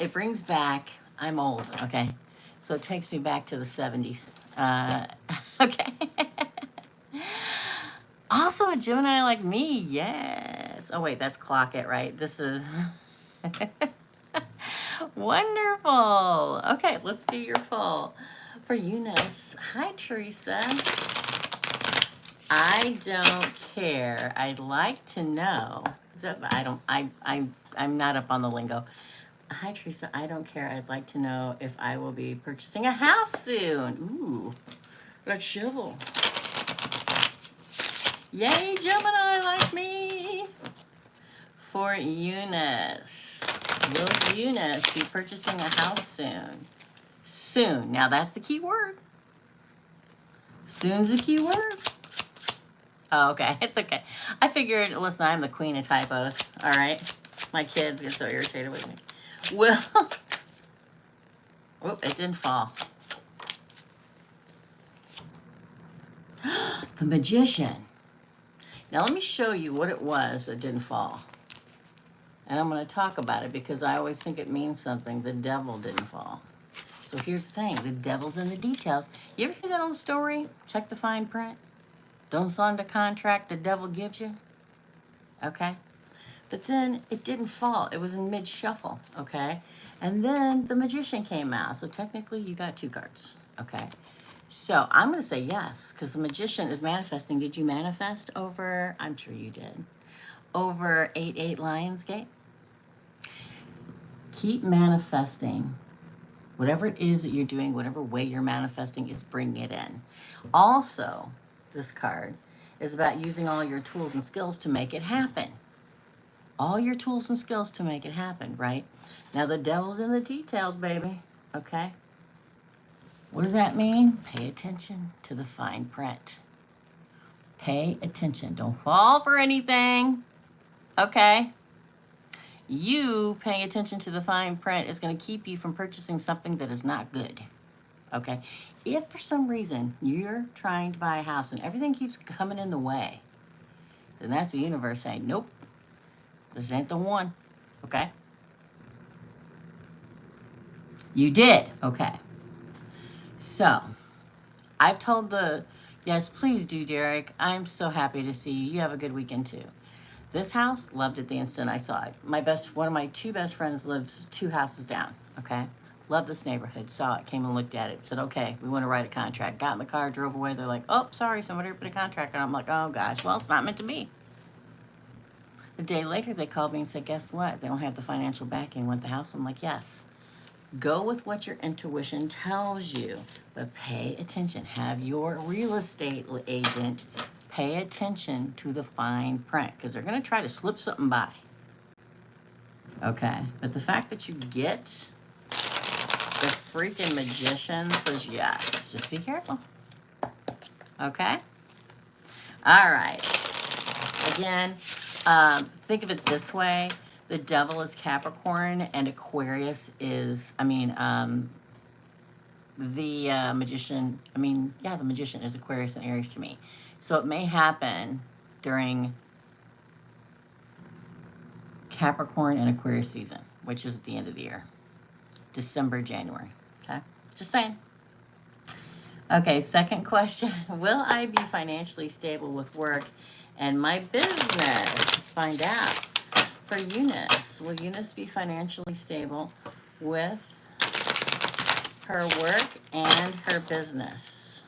It brings back. I'm old, okay, so it takes me back to the 70s. Okay. Also a Gemini like me, yes. Oh wait, that's Clock It, right? This is. Wonderful. Okay, let's do your poll for Eunice. Hi, Teresa. I don't care. I'd like to know. Is that I don't I'm not up on the lingo. Hi, Teresa. I don't care. I'd like to know if I will be purchasing a house soon. Ooh, let's shovel. Yay, Gemini like me. For Eunice. Will Eunice be purchasing a house soon? Soon. Now that's the key word. Soon's the key word. Oh, okay. It's okay. I figured, listen, I'm the queen of typos. All right. My kids get so irritated with me. Well, oh, it didn't fall. The Magician. Now let me show you what it was that didn't fall. And I'm going to talk about it because I always think it means something. The devil didn't fall. So here's the thing. The devil's in the details. You ever hear that old story? Check the fine print. Don't sign the contract the devil gives you. Okay? But then it didn't fall. It was in mid-shuffle. Okay? And then the Magician came out. So technically you got 2 cards. Okay? So I'm going to say yes, because the Magician is manifesting. Did you manifest over, I'm sure you did, over 8-8 Lionsgate? Keep manifesting. Whatever it is that you're doing, whatever way you're manifesting, it's bringing it in. Also, this card is about using all your tools and skills to make it happen. All your tools and skills to make it happen, right? Now, the devil's in the details, baby. Okay? What does that mean? Pay attention to the fine print. Pay attention. Don't fall for anything. Okay? You paying attention to the fine print is going to keep you from purchasing something that is not good. Okay? If for some reason you're trying to buy a house and everything keeps coming in the way, then that's the universe saying, nope, this ain't the one. Okay? You did. Okay. So, I've told yes, please do, Derek. I'm so happy to see you. You have a good weekend too. This house, loved it the instant I saw it. One of my 2 best friends lives 2 houses down. Okay? Love this neighborhood. Saw it, came and looked at it. Said, okay, we want to write a contract. Got in the car, drove away. They're like, oh, sorry, somebody put a contract on. I'm like, oh gosh, well, it's not meant to be. A day later, they called me and said, guess what? They don't have the financial backing. Want the house? I'm like, yes. Go with what your intuition tells you, but pay attention. Have your real estate agent pay attention to the fine print because they're going to try to slip something by. Okay, but the fact that you get the freaking Magician says yes. Just be careful. Okay? All right. Again, think of it this way. The devil is Capricorn and Aquarius is, the Magician, the Magician is Aquarius and Aries to me. So it may happen during Capricorn and Aquarius season, which is at the end of the year. December, January. Okay? Just saying. Okay, second question. Will I be financially stable with work and my business? Let's find out. For Eunice, will Eunice be financially stable with her work and her business?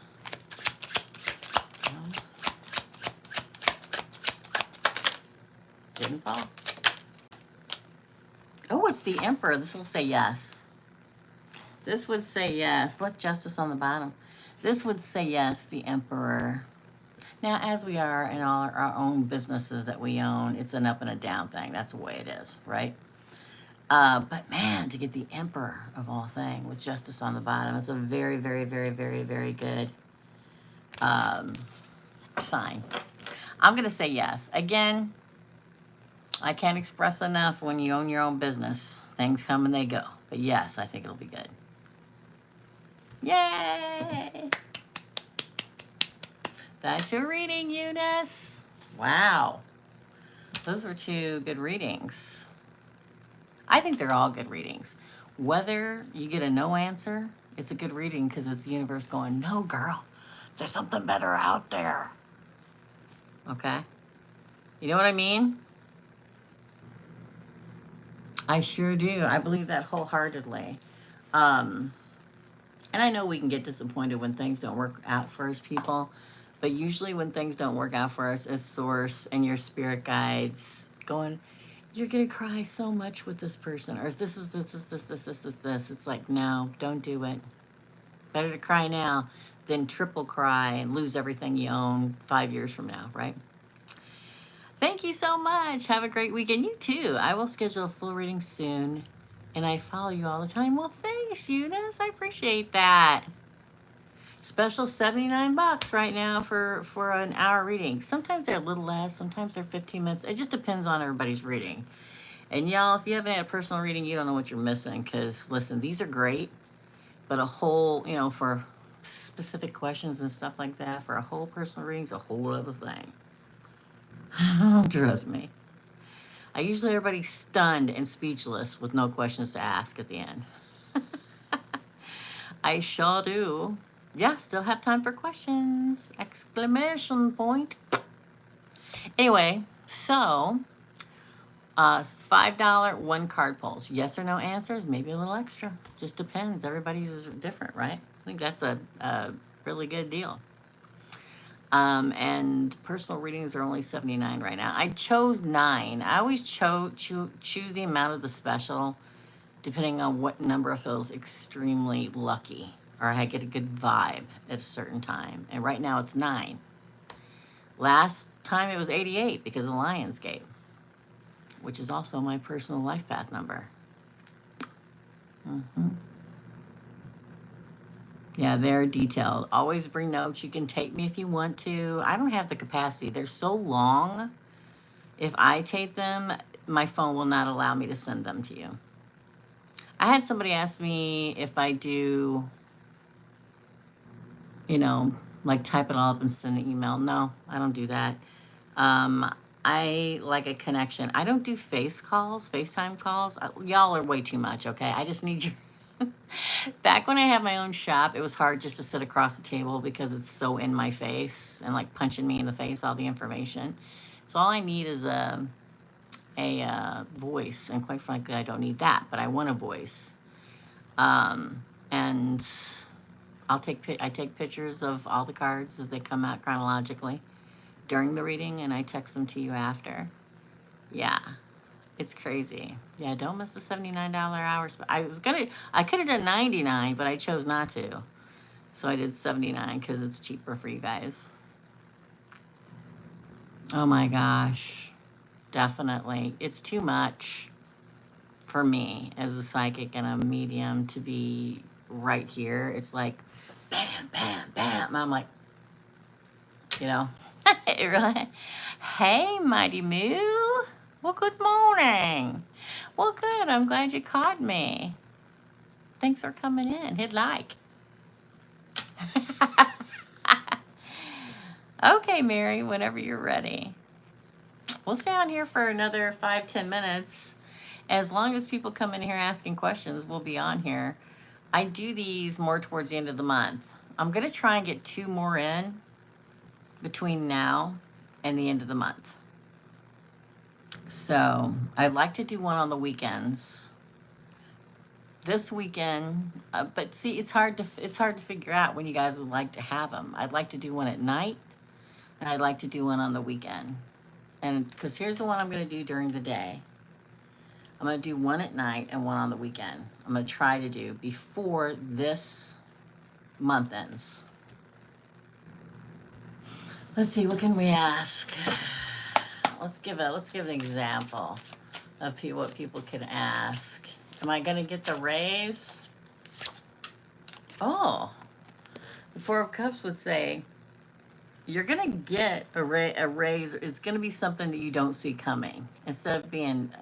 Didn't fall. Oh, it's the Emperor. This will say yes. This would say yes. Let Justice on the bottom. This would say yes, the Emperor. Now, as we are in all our own businesses that we own, it's an up and a down thing. That's the way it is, right? But man, to get the Emperor of all things with Justice on the bottom, it's a very, very, very, very, very good sign. I'm going to say yes. Again, I can't express enough when you own your own business. Things come and they go. But yes, I think it'll be good. Yay! That's your reading, Eunice. Wow. Those were 2 good readings. I think they're all good readings. Whether you get a no answer, it's a good reading because it's the universe going, no, girl, there's something better out there. Okay? You know what I mean? I sure do. I believe that wholeheartedly. Um, and I know we can get disappointed when things don't work out for us, people. But usually, when things don't work out for us, as source and your spirit guides going, you're gonna cry so much with this person, or this. It's like, no, don't do it. Better to cry now than triple cry and lose everything you own 5 years from now, right? Thank you so much. Have a great weekend. You too. I will schedule a full reading soon. And I follow you all the time. Well, thanks, Eunice. I appreciate that. Special $79 right now for an hour reading. Sometimes they're a little less, sometimes they're 15 minutes. It just depends on everybody's reading. And y'all, if you haven't had a personal reading, you don't know what you're missing. Because listen, these are great, but a whole, for specific questions and stuff like that, for a whole personal reading is a whole other thing. Trust me. I usually everybody's stunned and speechless with no questions to ask at the end. I sure do. Yeah, still have time for questions. Exclamation point. Anyway, so $5 one card pulls. Yes or no answers, maybe a little extra. Just depends. Everybody's is different, right? I think that's a really good deal. And personal readings are only $79 right now. I chose 9. I always choose the amount of the special depending on what number feels extremely lucky or I get a good vibe at a certain time. And right now it's 9. Last time it was 88 because of Lionsgate, which is also my personal life path number. Yeah, they're detailed. Always bring notes. You can take me if you want to. I don't have the capacity. They're so long. If I take them, my phone will not allow me to send them to you. I had somebody ask me if I do, like type it all up and send an email. No, I don't do that. I like a connection. I don't do FaceTime calls. Y'all are way too much, okay? I just need your... Back when I had my own shop, it was hard just to sit across the table because it's so in my face and like punching me in the face, all the information. So all I need is a voice, and quite frankly, I don't need that, but I want a voice. And I take pictures of all the cards as they come out chronologically during the reading, and I text them to you after. Yeah. It's crazy. Yeah, don't miss the $79 hours. I could have done 99, but I chose not to. So I did 79 because it's cheaper for you guys. Oh my gosh. Definitely. It's too much for me as a psychic and a medium to be right here. It's like bam, bam, bam. I'm like, really? Hey, Mighty Moo. Well, good morning. Well, good. I'm glad you caught me. Thanks for coming in. Hit like. Okay, Mary, whenever you're ready. We'll stay on here for another 5-10 minutes. As long as people come in here asking questions, we'll be on here. I do these more towards the end of the month. I'm going to try and get 2 more in between now and the end of the month. So I'd like to do one on the weekends. This weekend, but see, it's hard to figure out when you guys would like to have them. I'd like to do one at night, and I'd like to do one on the weekend. And because here's the one I'm going to do during the day. I'm going to do one at night and one on the weekend. I'm going to try to do before this month ends. Let's see, what can we ask? Let's give an example of what people can ask. Am I going to get the raise? Oh, the 4 of Cups would say, you're going to get a raise. It's going to be something that you don't see coming. Instead of being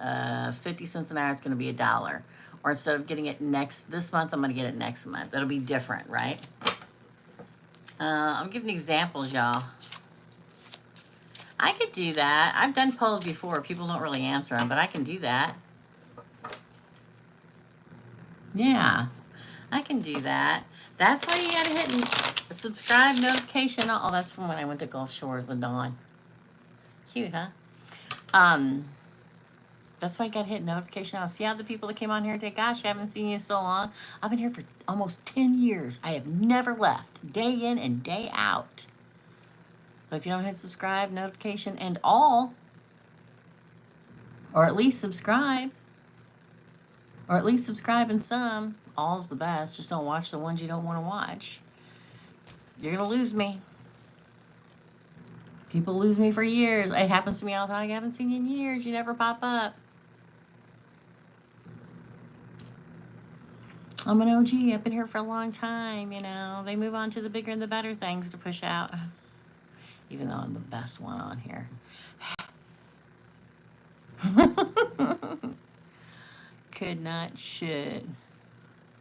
50 cents an hour, it's going to be $1. Or instead of getting it this month, I'm going to get it next month. That'll be different, right? I'm giving examples, y'all. I could do that. I've done polls before. People don't really answer them, but I can do that. Yeah, I can do that. That's why you gotta hit subscribe notification. Oh, that's from when I went to Gulf Shores with Dawn. Cute, huh? That's why I got hit notification. I'll see how the people that came on here today. Gosh, I haven't seen you so long. I've been here for almost 10 years. I have never left, day in and day out. But if you don't hit subscribe, notification, and all, or at least subscribe, and some, all's the best. Just don't watch the ones you don't want to watch. You're going to lose me. People lose me for years. It happens to me all the time. I haven't seen you in years. You never pop up. I'm an OG. I've been here for a long time, you know. They move on to the bigger and the better things to push out. Even though I'm the best one on here. Could not, should.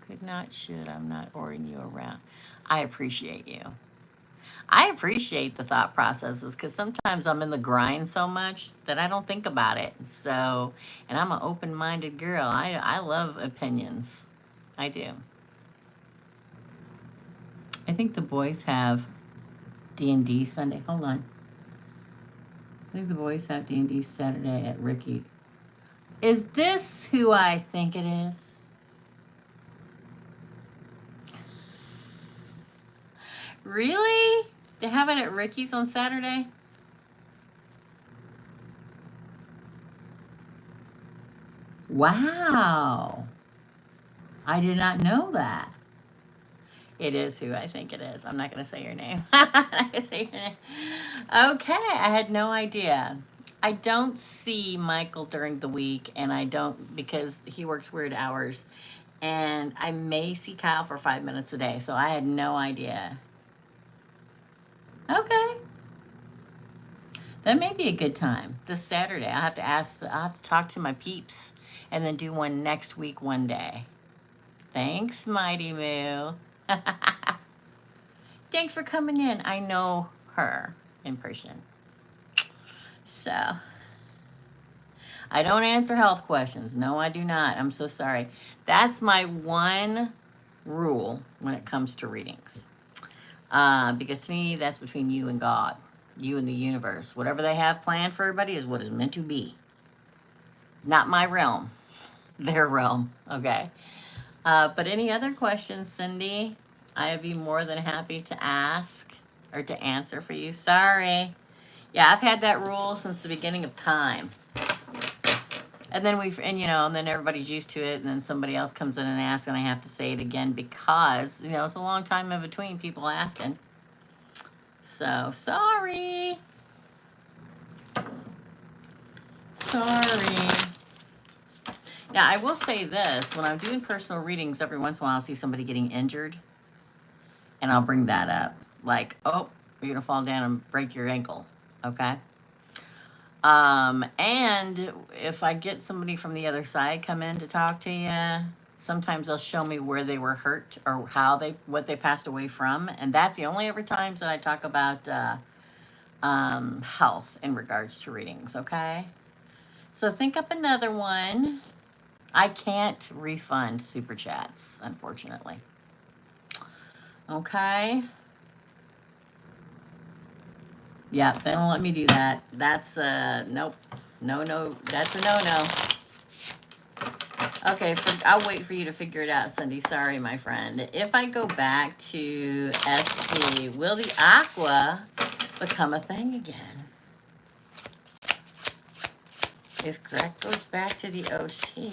Could not, should. I'm not ordering you around. I appreciate you. I appreciate the thought processes because sometimes I'm in the grind so much that I don't think about it. So, and I'm an open-minded girl. I love opinions. I do. I think the boys have D&D Sunday. Hold on. I think the boys have D&D Saturday at Ricky. Is this who I think it is? Really? They have it at Ricky's on Saturday? Wow. I did not know that. It is who I think it is. I'm not going to say your name. Okay, I had no idea. I don't see Michael during the week, and I don't because he works weird hours. And I may see Kyle for 5 minutes a day, so I had no idea. Okay. That may be a good time this Saturday. I'll have to talk to my peeps and then do one next week one day. Thanks, Mighty Moo. Thanks for coming in. I know her in person. So, I don't answer health questions. No, I do not. I'm so sorry. That's my one rule when it comes to readings. Because to me, that's between you and God, you and the universe. Whatever they have planned for everybody is what is meant to be. Not my realm, their realm, okay? But any other questions, Cindy? I'd be more than happy to ask or to answer for you. Sorry. Yeah, I've had that rule since the beginning of time. And then and then everybody's used to it, and then somebody else comes in and asks, and I have to say it again because, it's a long time in between people asking. So, sorry. Sorry. Now, I will say this. When I'm doing personal readings, every once in a while I'll see somebody getting injured, and I'll bring that up. Like, oh, you're going to fall down and break your ankle, okay? And if I get somebody from the other side come in to talk to you, sometimes they'll show me where they were hurt or what they passed away from. And that's the only ever times that I talk about health in regards to readings, okay? So think up another one. I can't refund super chats, unfortunately. Okay. Yeah, they don't let me do that. That's nope. No, that's a no. Okay, I'll wait for you to figure it out, Cindy. Sorry, my friend. If I go back to SC, will the aqua become a thing again? If Greg goes back to the OT,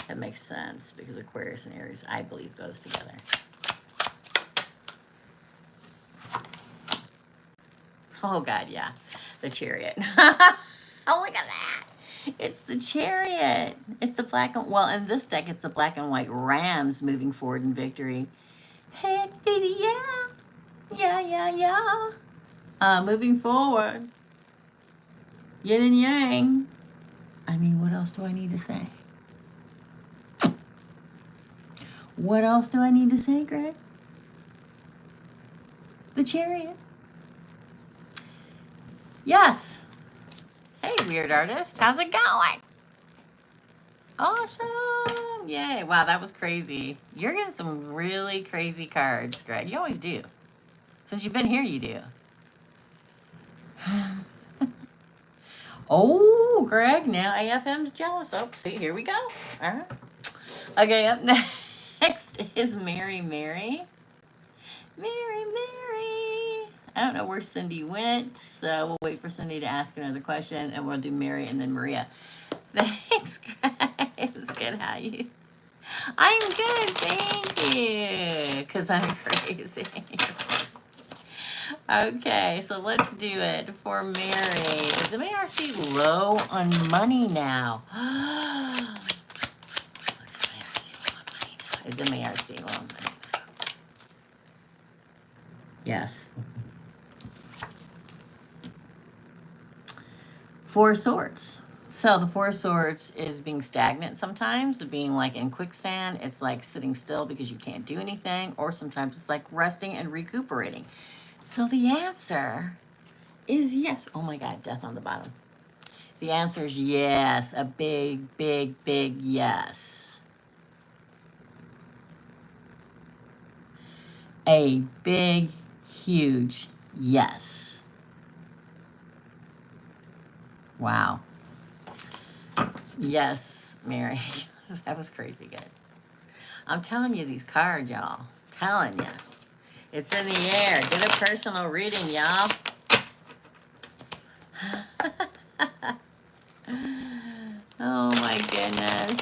that makes sense because Aquarius and Aries, I believe, goes together. Oh, God, yeah. The Chariot. Oh, look at that. It's the Chariot. It's the black and, well, in this deck, it's the black and white Rams moving forward in victory. Hey, yeah. Yeah. Moving forward. Yin and yang. I mean, what else do I need to say? What else do I need to say, Greg? The Chariot. Yes. Hey, weird artist. How's it going? Awesome. Yay. Wow, that was crazy. You're getting some really crazy cards, Greg. You always do. Since you've been here, you do. Oh, Greg, now AFM's jealous. Oh, see, here we go. All right. Okay, up next is Mary Mary. Mary Mary. I don't know where Cindy went, so we'll wait for Cindy to ask another question, and we'll do Mary and then Maria. Thanks, guys. Good, how you? I'm good, thank you. Because I'm crazy. Okay, so let's do it for Mary. Is MARC low on money now? Is MARC low on money now? Yes. Four of Swords. So the Four of Swords is being stagnant sometimes, being like in quicksand. It's like sitting still because you can't do anything, or sometimes it's like resting and recuperating. So the answer is yes. Oh my God, death on the bottom. The answer is yes, a big, big, big yes. A big, huge yes. Wow. Yes, Mary. That was crazy good. I'm telling you these cards, y'all. Telling you. It's in the air. Get a personal reading, y'all. Oh my goodness.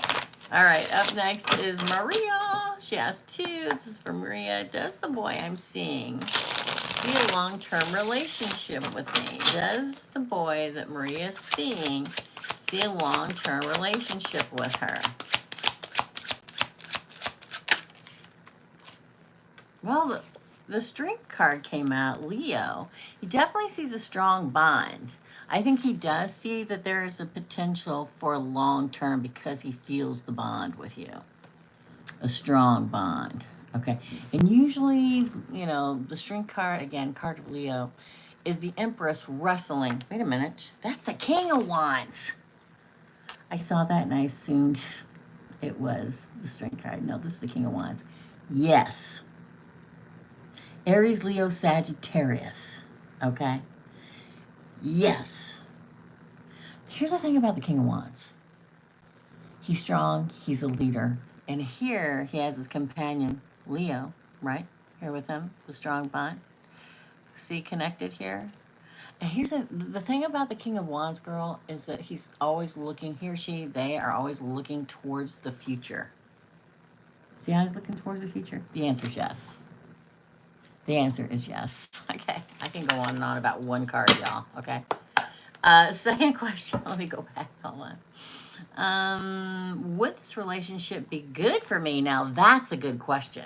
All right, up next is Maria. She has two. This is for Maria. Does the boy I'm seeing see a long-term relationship with me? Does the boy that Maria is seeing see a long-term relationship with her? Well, the strength card came out, Leo. He definitely sees a strong bond. I think he does see that there is a potential for long term because he feels the bond with you. A strong bond. Okay. And usually, you know, the strength card, again, card of Leo, is the Empress wrestling. Wait a minute. That's the King of Wands. I saw that and I assumed it was the strength card. No, this is the King of Wands. Yes. Aries, Leo, Sagittarius. Okay? Yes. Here's the thing about the King of Wands. He's strong, he's a leader. And here he has his companion, Leo, right? Here with him, the strong bond. See, connected here? And here's the thing about the King of Wands, girl, is that he's always looking, he or she, they are always looking towards the future. See how he's looking towards the future? The answer is yes. The answer is yes. Okay, I can go on and on about one card, y'all. Okay. Second question. Let me go back. Hold on. Would this relationship be good for me? Now that's a good question.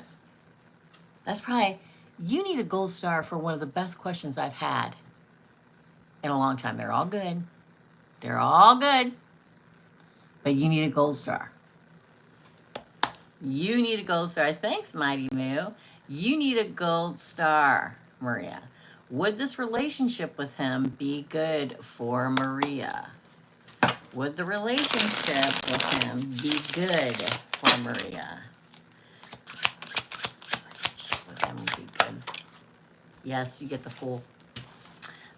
That's probably, you need a gold star for one of the best questions I've had in a long time. They're all good. They're all good. But you need a gold star. You need a gold star. Thanks, Mighty Moo. You need a gold star, Maria. Would this relationship with him be good for Maria? Would the relationship with him be good for Maria? With him be good. Yes, you get the Fool.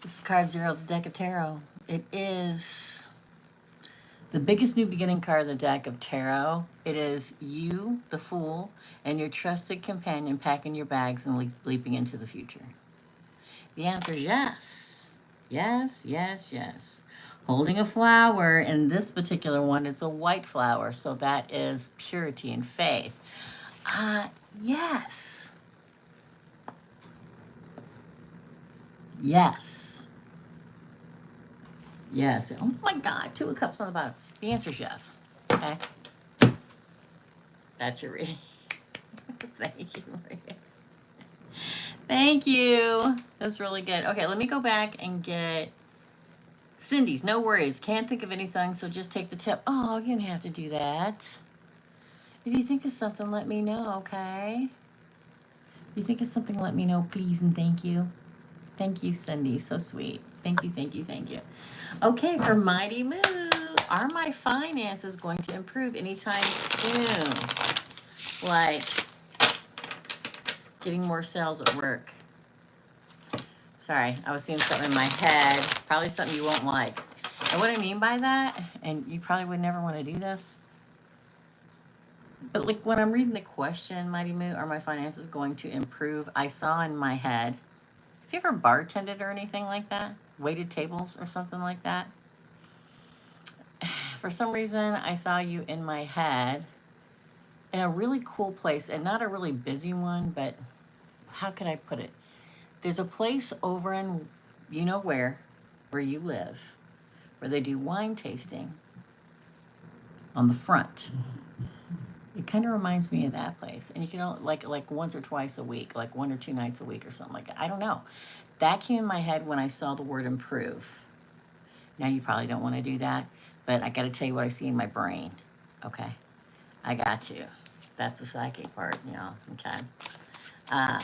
This is card 0 of the deck of tarot. It is the biggest new beginning card in the deck of tarot. It is you, the Fool, and your trusted companion packing your bags and leaping into the future. The answer is yes. Yes, yes, yes. Holding a flower. In this particular one, it's a white flower, so that is purity and faith. Yes. Yes. Yes. Oh my God, 2 of Cups on the bottom. The answer is yes. Okay. That's your reading. Thank you, Maria. Thank you. That's really good. Okay, let me go back and get Cindy's. No worries. Can't think of anything, so just take the tip. Oh, you didn't have to do that. If you think of something, let me know, okay? If you think of something, let me know, please and thank you. Thank you, Cindy. So sweet. Thank you, thank you, thank you. Okay, for Mighty Moo, are my finances going to improve anytime soon? Like getting more sales at work. Sorry, I was seeing something in my head. Probably something you won't like. And what I mean by that, and you probably would never want to do this, but like when I'm reading the question, Mighty Moo, are my finances going to improve? I saw in my head, have you ever bartended or anything like that? Waited tables or something like that? For some reason, I saw you in my head in a really cool place, and not a really busy one, but how could I put it? There's a place over in, you know where you live, where they do wine tasting on the front. It kind of reminds me of that place, and you can like once or twice a week, like 1 or 2 nights a week or something like that. I don't know. That came in my head when I saw the word improve. Now you probably don't want to do that, but I got to tell you what I see in my brain. Okay, I got you. That's the psychic part, y'all. Okay. Uh,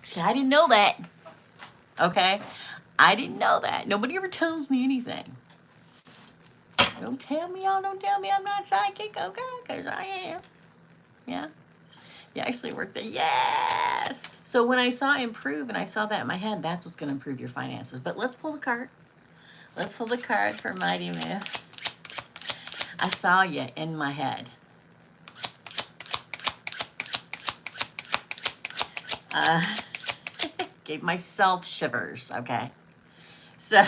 See, I didn't know that. Okay, I didn't know that. Nobody ever tells me anything. Don't tell me, y'all. Don't tell me I'm not psychic, okay? Because I am. Yeah. You actually work there. Yes. So when I saw improve and I saw that in my head, that's what's going to improve your finances. But let's pull the card. Let's pull the card for Mighty Moo. I saw you in my head. Gave myself shivers, okay? So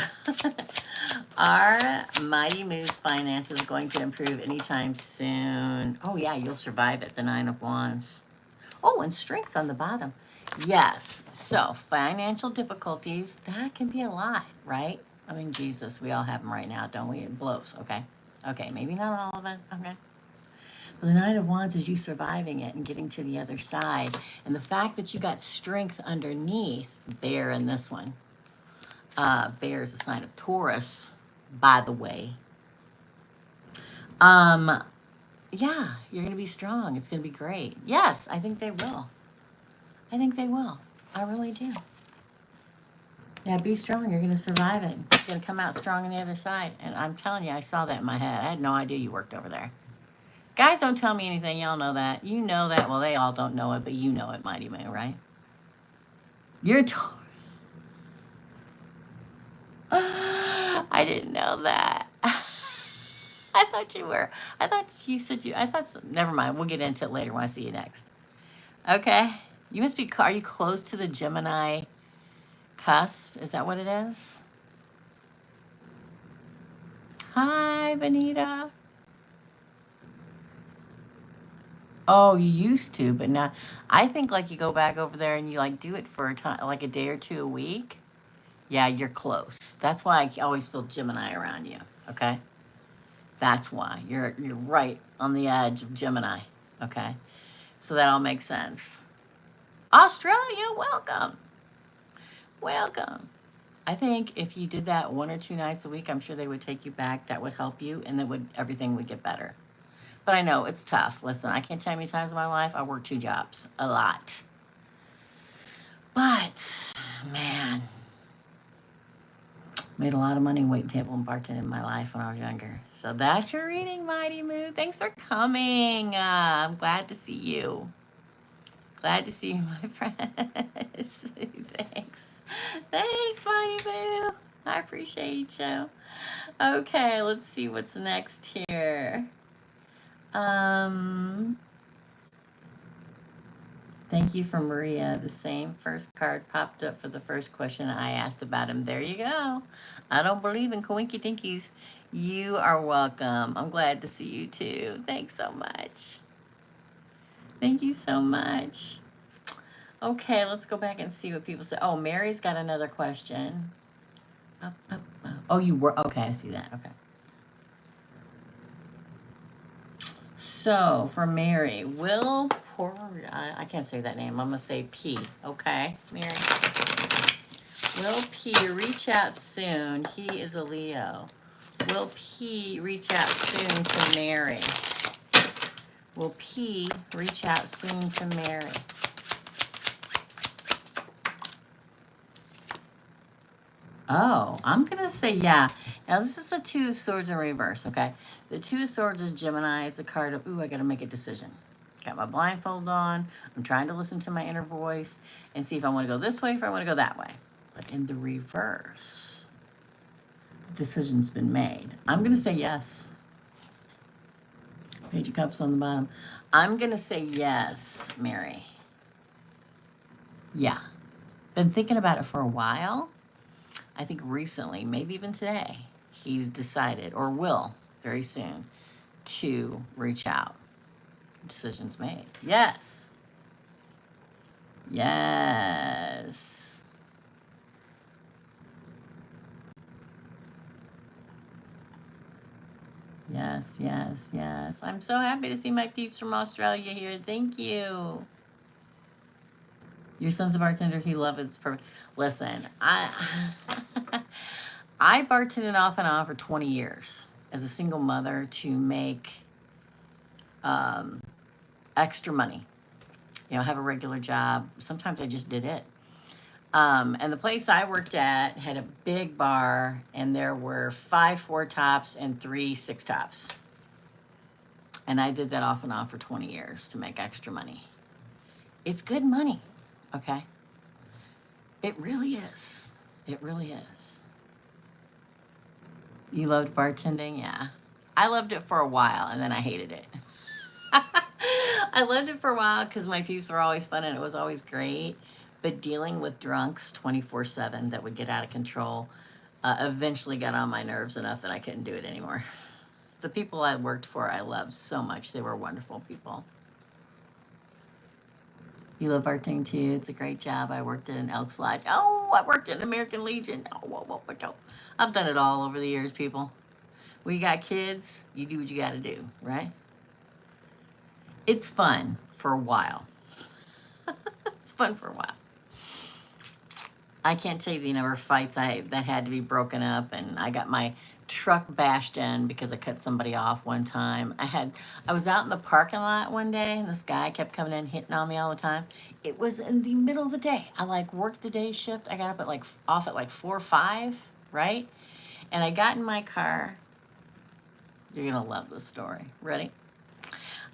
are Mighty Moo's finances going to improve anytime soon? Oh yeah, you'll survive it, the 9 of Wands. Oh, and strength on the bottom. Yes. So financial difficulties, that can be a lot, right? I mean, Jesus, we all have them right now, don't we? It blows, okay? Okay, maybe not all of it, okay? But the 9 of Wands is you surviving it and getting to the other side. And the fact that you got strength underneath, bear in this one. Bear is a sign of Taurus, by the way. Yeah, you're going to be strong. It's going to be great. Yes, I think they will. I think they will. I really do. Yeah, be strong. You're going to survive it. You're going to come out strong on the other side. And I'm telling you, I saw that in my head. I had no idea you worked over there. Guys don't tell me anything. Y'all know that. You know that. Well, they all don't know it, but you know it, Mighty Moo, right? You're I didn't know that. I thought you were. I thought you said you. I thought. So, never mind. We'll get into it later when I see you next. Okay. You must be. Are you close to the Gemini cusp? Is that what it is? Hi, Benita. Oh, you used to, but now I think like you go back over there and you like do it for a time, like a day or two a week. Yeah, you're close. That's why I always feel Gemini around you. Okay. That's why you're right on the edge of Gemini. Okay. So that all makes sense. Australia, welcome. Welcome. I think if you did that 1 or 2 nights a week, I'm sure they would take you back. That would help you and then everything would get better. But I know it's tough. Listen, I can't tell you how many times in my life I worked 2 jobs. A lot. But man, made a lot of money waiting table and bartending in my life when I was younger. So that's your reading, Mighty Moo. Thanks for coming. I'm glad to see you. Glad to see you, my friend. Thanks. Thanks, Mighty Moo. I appreciate you. Okay, let's see what's next here. Thank you for Maria. The same first card popped up for the first question I asked about him. There you go. I don't believe in coinky dinkies. You are welcome. I'm glad to see you too. Thanks so much. Thank you so much. Okay, let's go back and see what people say. Oh, Mary's got another question. Oh, you were okay. I see that. Okay. So for Mary, I can't say that name. I'm gonna say P. Okay, Mary. Will P reach out soon? He is a Leo. Will P reach out soon to Mary? Will P reach out soon to Mary? Oh, I'm going to say yeah. Now, this is the 2 of Swords in reverse, okay? The 2 of Swords is Gemini. It's a card of, ooh, I got to make a decision. Got my blindfold on. I'm trying to listen to my inner voice and see if I want to go this way or if I want to go that way. But in the reverse, the decision's been made. I'm going to say yes. Page of Cups on the bottom. I'm going to say yes, Mary. Yeah. Been thinking about it for a while. I think recently, maybe even today, he's decided, or will very soon, to reach out. Decisions made. Yes. Yes. Yes, yes, yes. I'm so happy to see my peeps from Australia here. Thank you. Your son's a bartender. He loves it. It's perfect. Listen, I bartended off and on for 20 years as a single mother to make extra money. You know, have a regular job. Sometimes I just did it. And the place I worked at had a big bar, and there were 5 4-tops and 3 6-tops. And I did that off and on for 20 years to make extra money. It's good money, okay? It really is. It really is. You loved bartending? Yeah. I loved it for a while, and then I hated it. I loved it for a while because my peeps were always fun, and it was always great. But dealing with drunks 24/7 that would get out of control eventually got on my nerves enough that I couldn't do it anymore. The people I worked for, I loved so much. They were wonderful people. You love bartending too. It's a great job. I worked at an Elks Lodge. Oh, I worked at American Legion. Oh. I've done it all over the years, people. When you got kids, you do what you got to do, right? It's fun for a while. It's fun for a while. I can't tell you the number of fights that had to be broken up, and I got my truck bashed in because I cut somebody off one time. I was out in the parking lot one day, and this guy kept coming in hitting on me all the time. It was in the middle of the day. I worked the day shift. I got up at off at 4 or 5, right? And I got in my car. You're gonna love this story. Ready?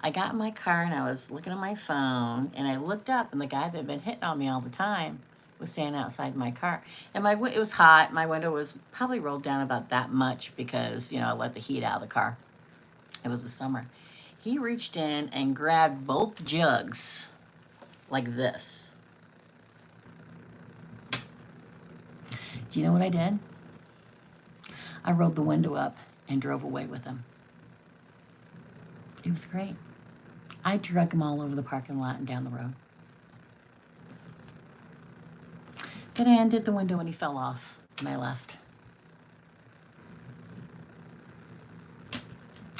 I got in my car and I was looking at my phone, and I looked up, and the guy that had been hitting on me all the time was standing outside my car. And it was hot. My window was probably rolled down about that much because, I let the heat out of the car. It was the summer. He reached in and grabbed both jugs like this. Do you know what I did? I rolled the window up and drove away with him. It was great. I drug him all over the parking lot and down the road. Then I undid the window and he fell off, and I left.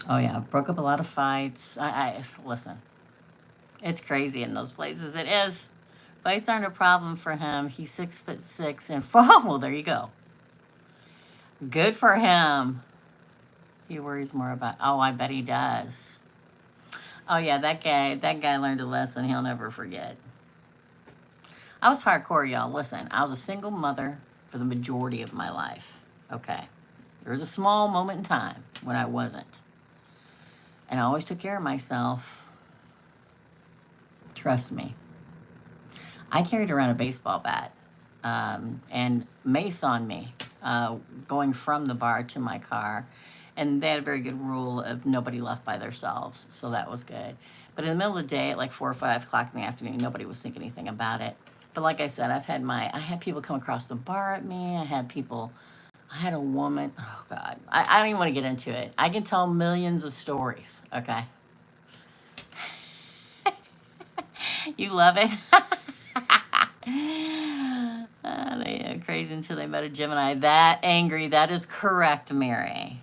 Oh yeah, broke up a lot of fights. Listen, it's crazy in those places. It is. Fights aren't a problem for him. He's 6'6" and well, there you go. Good for him. He worries more about. Oh, I bet he does. Oh yeah, that guy learned a lesson he'll never forget. I was hardcore, y'all. Listen, I was a single mother for the majority of my life. Okay. There was a small moment in time when I wasn't. And I always took care of myself. Trust me. I carried around a baseball bat and mace on me going from the bar to my car. And they had a very good rule of nobody left by themselves. So that was good. But in the middle of the day at 4 or 5 o'clock in the afternoon, nobody was thinking anything about it. But like I said, I had people come across the bar at me. I had a woman. Oh God, I don't even want to get into it. I can tell millions of stories. Okay. You love it. They are crazy until they met a Gemini. That angry. That is correct, Mary.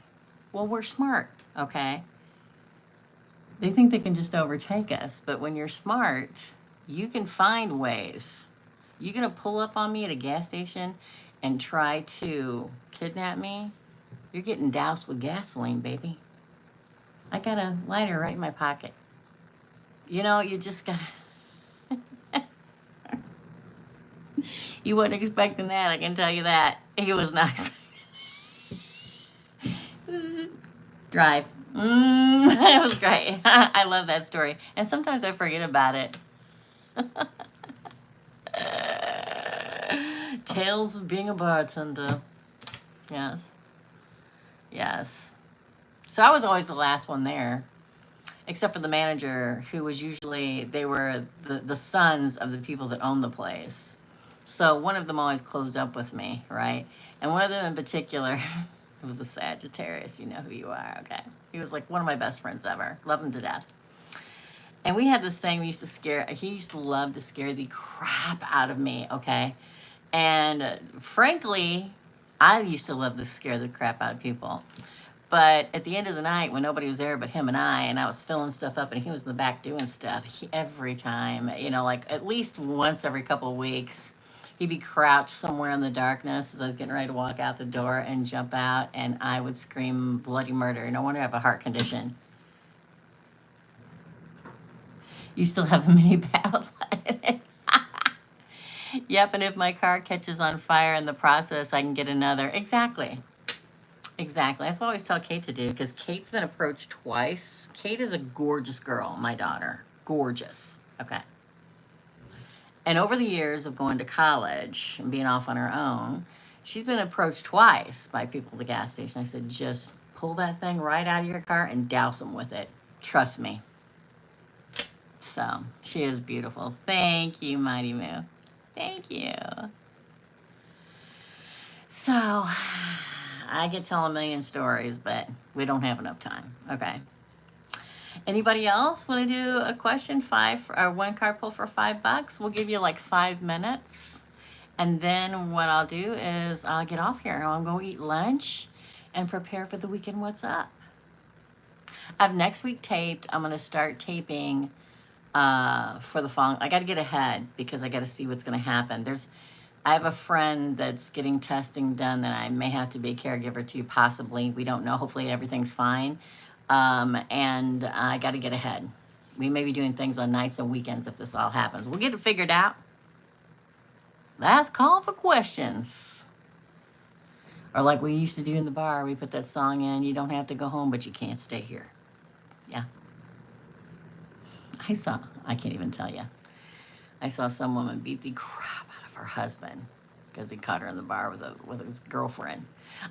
Well, we're smart. Okay. They think they can just overtake us, but when you're smart, you can find ways. You're going to pull up on me at a gas station and try to kidnap me? You're getting doused with gasoline, baby. I got a lighter right in my pocket. You just got to... You wasn't expecting that, I can tell you that. He was not expecting... Drive. It was great. I love that story. And sometimes I forget about it. Tales of being a bartender. Yes. Yes. So I was always the last one there, except for the manager, who was usually, they were the sons of the people that owned the place. So one of them always closed up with me, right? And one of them in particular was a Sagittarius. You know who you are, okay? He was like one of my best friends ever. Love him to death. And we had this thing, he used to love to scare the crap out of me, okay? And frankly, I used to love to scare the crap out of people. But at the end of the night, when nobody was there but him and I was filling stuff up and he was in the back doing stuff, every time, like at least once every couple of weeks, he'd be crouched somewhere in the darkness as I was getting ready to walk out the door and jump out, and I would scream bloody murder. No wonder I have a heart condition. You still have a mini with lead in it. Yep, and if my car catches on fire in the process, I can get another. Exactly. That's what I always tell Kate to do, because Kate's been approached twice. Kate is a gorgeous girl, my daughter. Gorgeous. Okay. And over the years of going to college and being off on her own, she's been approached twice by people at the gas station. I said, just pull that thing right out of your car and douse them with it. Trust me. So she is beautiful. Thank you, Mighty Moo. Thank you. So I could tell a million stories, but we don't have enough time. Okay. Anybody else want to do a question? One card pull for $5. We'll give you like 5 minutes. And then what I'll do is I'll get off here. I'll go eat lunch and prepare for the weekend. What's up? I have next week taped. I'm going to start taping for the fall. I got to get ahead because I got to see what's going to happen. I have a friend that's getting testing done that I may have to be a caregiver to, possibly. We don't know. Hopefully everything's fine. And I got to get ahead. We may be doing things on nights and weekends if this all happens. We'll get it figured out. Last call for questions. Or like we used to do in the bar, we put that song in, you don't have to go home, but you can't stay here. Yeah. I can't even tell you. I saw some woman beat the crap out of her husband because he caught her in the bar with his girlfriend.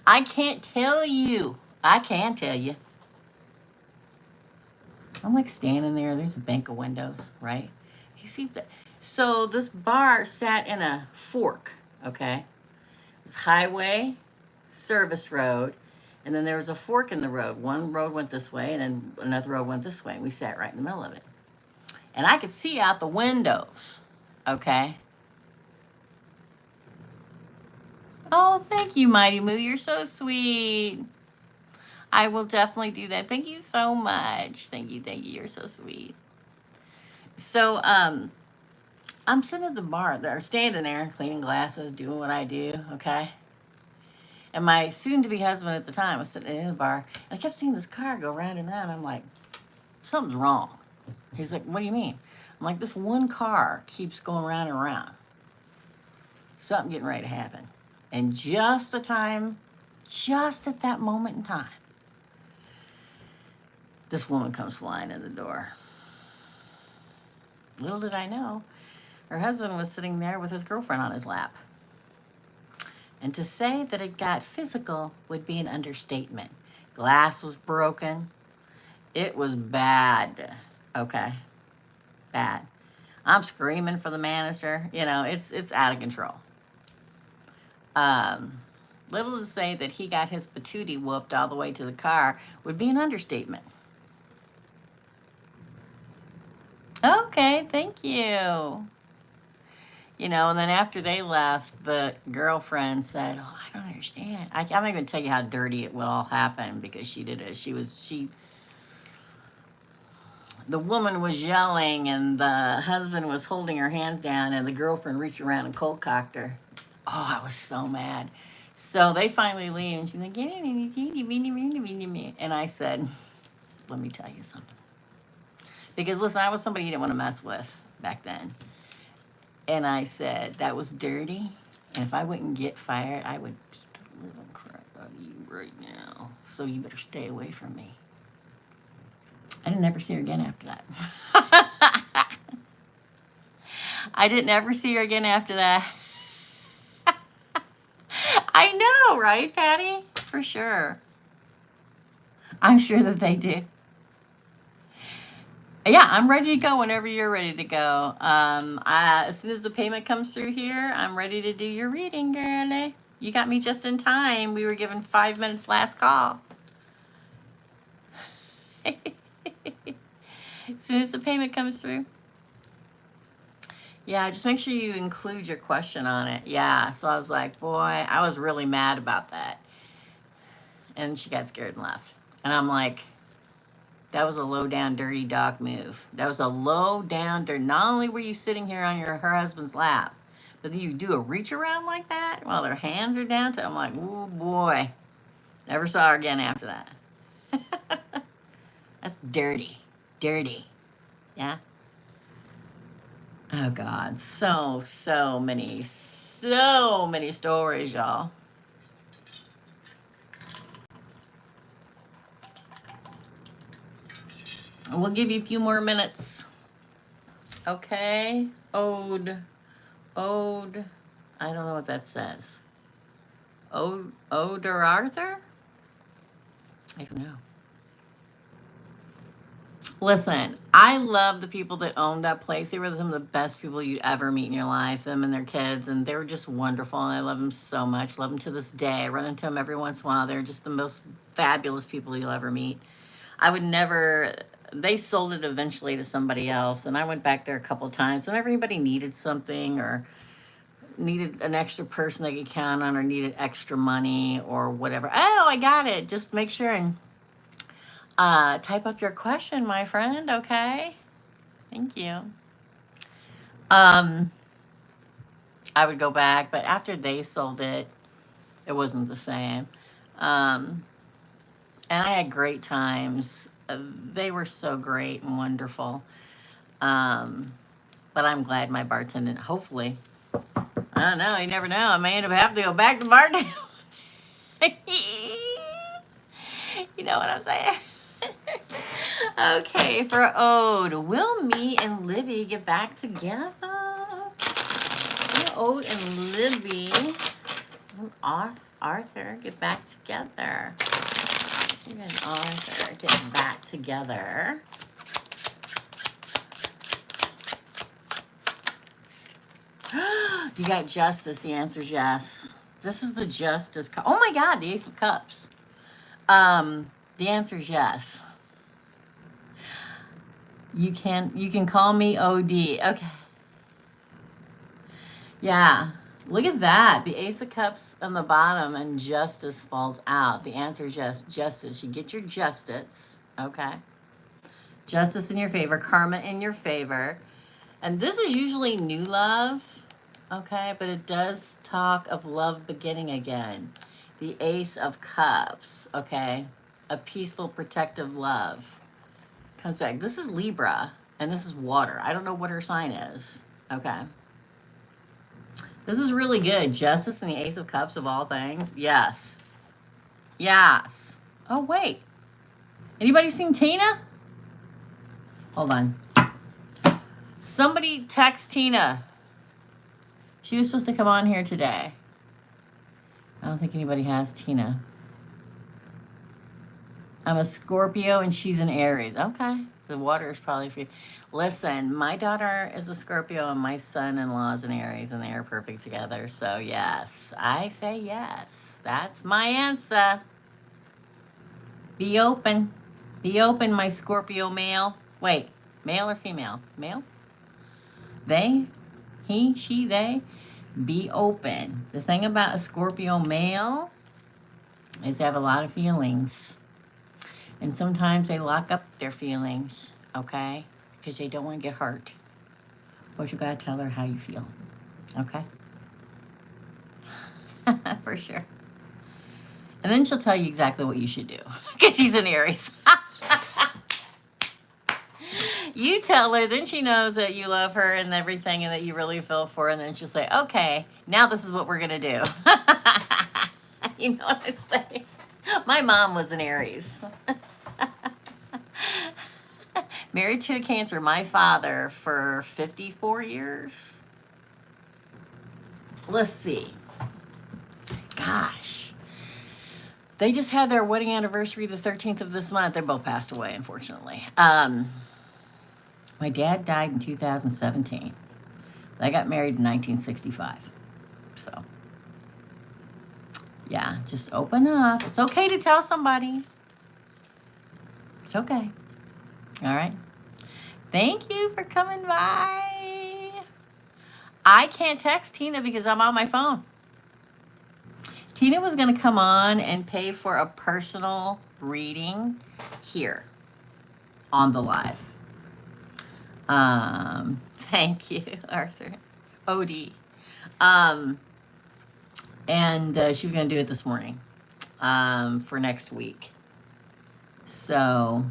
I can't tell you. I can tell you. I'm like standing there. There's a bank of windows, right? You see that? So this bar sat in a fork, okay? It was highway, service road, and then there was a fork in the road. One road went this way, and then another road went this way, and we sat right in the middle of it. And I could see out the windows, okay? Oh, thank you, Mighty Moo. You're so sweet. I will definitely do that. Thank you so much. Thank you. You're so sweet. So, I'm sitting at the bar there, standing there, cleaning glasses, doing what I do, okay? And my soon-to-be husband at the time was sitting in the bar, and I kept seeing this car go round and round. I'm like, something's wrong. He's like, what do you mean? I'm like, this one car keeps going round and round. Something getting ready to happen. And just at that moment in time, this woman comes flying in the door. Little did I know, her husband was sitting there with his girlfriend on his lap. And to say that it got physical would be an understatement. Glass was broken. It was bad. Okay. Bad. I'm screaming for the manager. It's out of control. Little to say that he got his patootie whooped all the way to the car would be an understatement. Okay, thank you. And then after they left, the girlfriend said, oh, I don't understand. I'm not even tell you how dirty it will all happen because she did it. The woman was yelling and the husband was holding her hands down and the girlfriend reached around and cold cocked her. Oh, I was so mad. So they finally leave and she's like, and I said, let me tell you something. Because listen, I was somebody you didn't want to mess with back then. And I said, that was dirty. And if I wouldn't get fired, I would beat the living crap out of you right now. So you better stay away from me. I didn't ever see her again after that. I didn't ever see her again after that. I know, right, Patty? For sure. I'm sure that they do. Yeah, I'm ready to go whenever you're ready to go. As soon as the payment comes through here, I'm ready to do your reading, girlie. You got me just in time. We were given 5 minutes last call. As soon as the payment comes through. Yeah, just make sure you include your question on it. Yeah, so I was like, boy, I was really mad about that. And she got scared and left. And I'm like, that was a low down, dirty dog move. That was a low down, dirty. Not only were you sitting here on her husband's lap, but then you do a reach around like that while their hands are down to. I'm like, oh boy, never saw her again after that. That's dirty, dirty. Yeah. Oh God, so many stories, y'all. We'll give you a few more minutes. Okay. Ode. I don't know what that says. Oder Arthur? I don't know. Listen, I love the people that owned that place. They were some of the best people you'd ever meet in your life, them and their kids, and they were just wonderful, and I love them so much. Love them to this day. I run into them every once in a while. They're just the most fabulous people you'll ever meet. I would never, they sold it eventually to somebody else, and I went back there a couple of times. Whenever anybody needed something or needed an extra person they could count on or needed extra money or whatever. Oh, I got it. Just make sure and type up your question, my friend, okay? Thank you. I would go back, but after they sold it, it wasn't the same. And I had great times. They were so great and wonderful. But I'm glad my bartending, hopefully, I don't know, you never know. I may end up having to go back to bartending. You know what I'm saying? Okay, for Ode, will me and Libby get back together? Will Ode and Libby, Arthur, get back together? Ode and Arthur get back together. You got justice. The answer is yes. This is the justice. Oh my God, the Ace of Cups. The answer is yes. You can call me OD. Okay. Yeah. Look at that. The Ace of Cups on the bottom and justice falls out. The answer is yes. Justice. You get your justice. Okay. Justice in your favor. Karma in your favor. And this is usually new love. Okay. But it does talk of love beginning again. The Ace of Cups. Okay. A peaceful, protective love comes back. This is Libra, and this is water. I don't know what her sign is. Okay. This is really good. Justice and the Ace of Cups of all things. Yes. Yes. Oh, wait. Anybody seen Tina? Hold on. Somebody text Tina. She was supposed to come on here today. I don't think anybody has Tina. I'm a Scorpio and she's an Aries. Okay. The water is probably for you. Listen, my daughter is a Scorpio and my son-in-law is an Aries and they are perfect together. So yes, I say yes. That's my answer. Be open. Be open, my Scorpio male. Wait, male or female? Male? They? He, she, they? Be open. The thing about a Scorpio male is they have a lot of feelings. And sometimes they lock up their feelings, okay? Because they don't want to get hurt. But you gotta tell her how you feel, okay? For sure. And then she'll tell you exactly what you should do. Because she's an Aries. You tell her, then she knows that you love her and everything and that you really feel for her. And then she'll say, okay, now this is what we're gonna do. You know what I'm saying? My mom was an Aries. Married to a Cancer. My father for 54 years. Let's see. God, gosh. They just had their wedding anniversary the 13th of this month. They both passed away, unfortunately. My dad died in 2017. They got married in 1965. So, yeah, just open up. It's okay to tell somebody. It's okay. All right. Thank you for coming by. I can't text Tina because I'm on my phone. Tina was going to come on and pay for a personal reading here on the live. Thank you, Arthur. OD. And she was going to do it this morning for next week. So,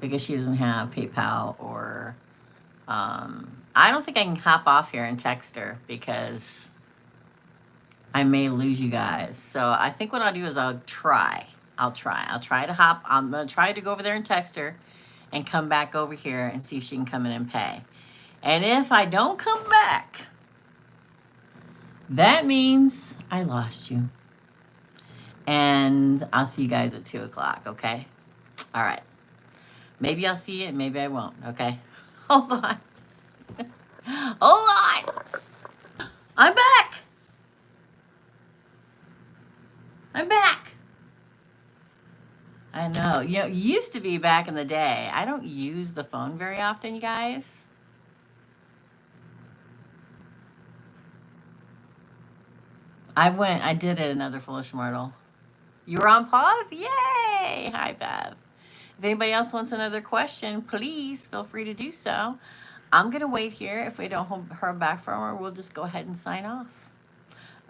because she doesn't have PayPal or, I don't think I can hop off here and text her because I may lose you guys. So I think what I'll do is I'll try to hop. I'm going to try to go over there and text her and come back over here and see if she can come in and pay. And if I don't come back, that means I lost you. And I'll see you guys at 2 o'clock, okay? All right. Maybe I'll see it, maybe I won't, okay? Hold on. Hold on. I'm back. I'm back. I know. You know, it used to be back in the day. I don't use the phone very often, you guys. I did it, another Foolish Mortal. You were on pause? Yay! Hi, Bev. If anybody else wants another question, please feel free to do so. I'm going to wait here. If we don't hear back from her, we'll just go ahead and sign off.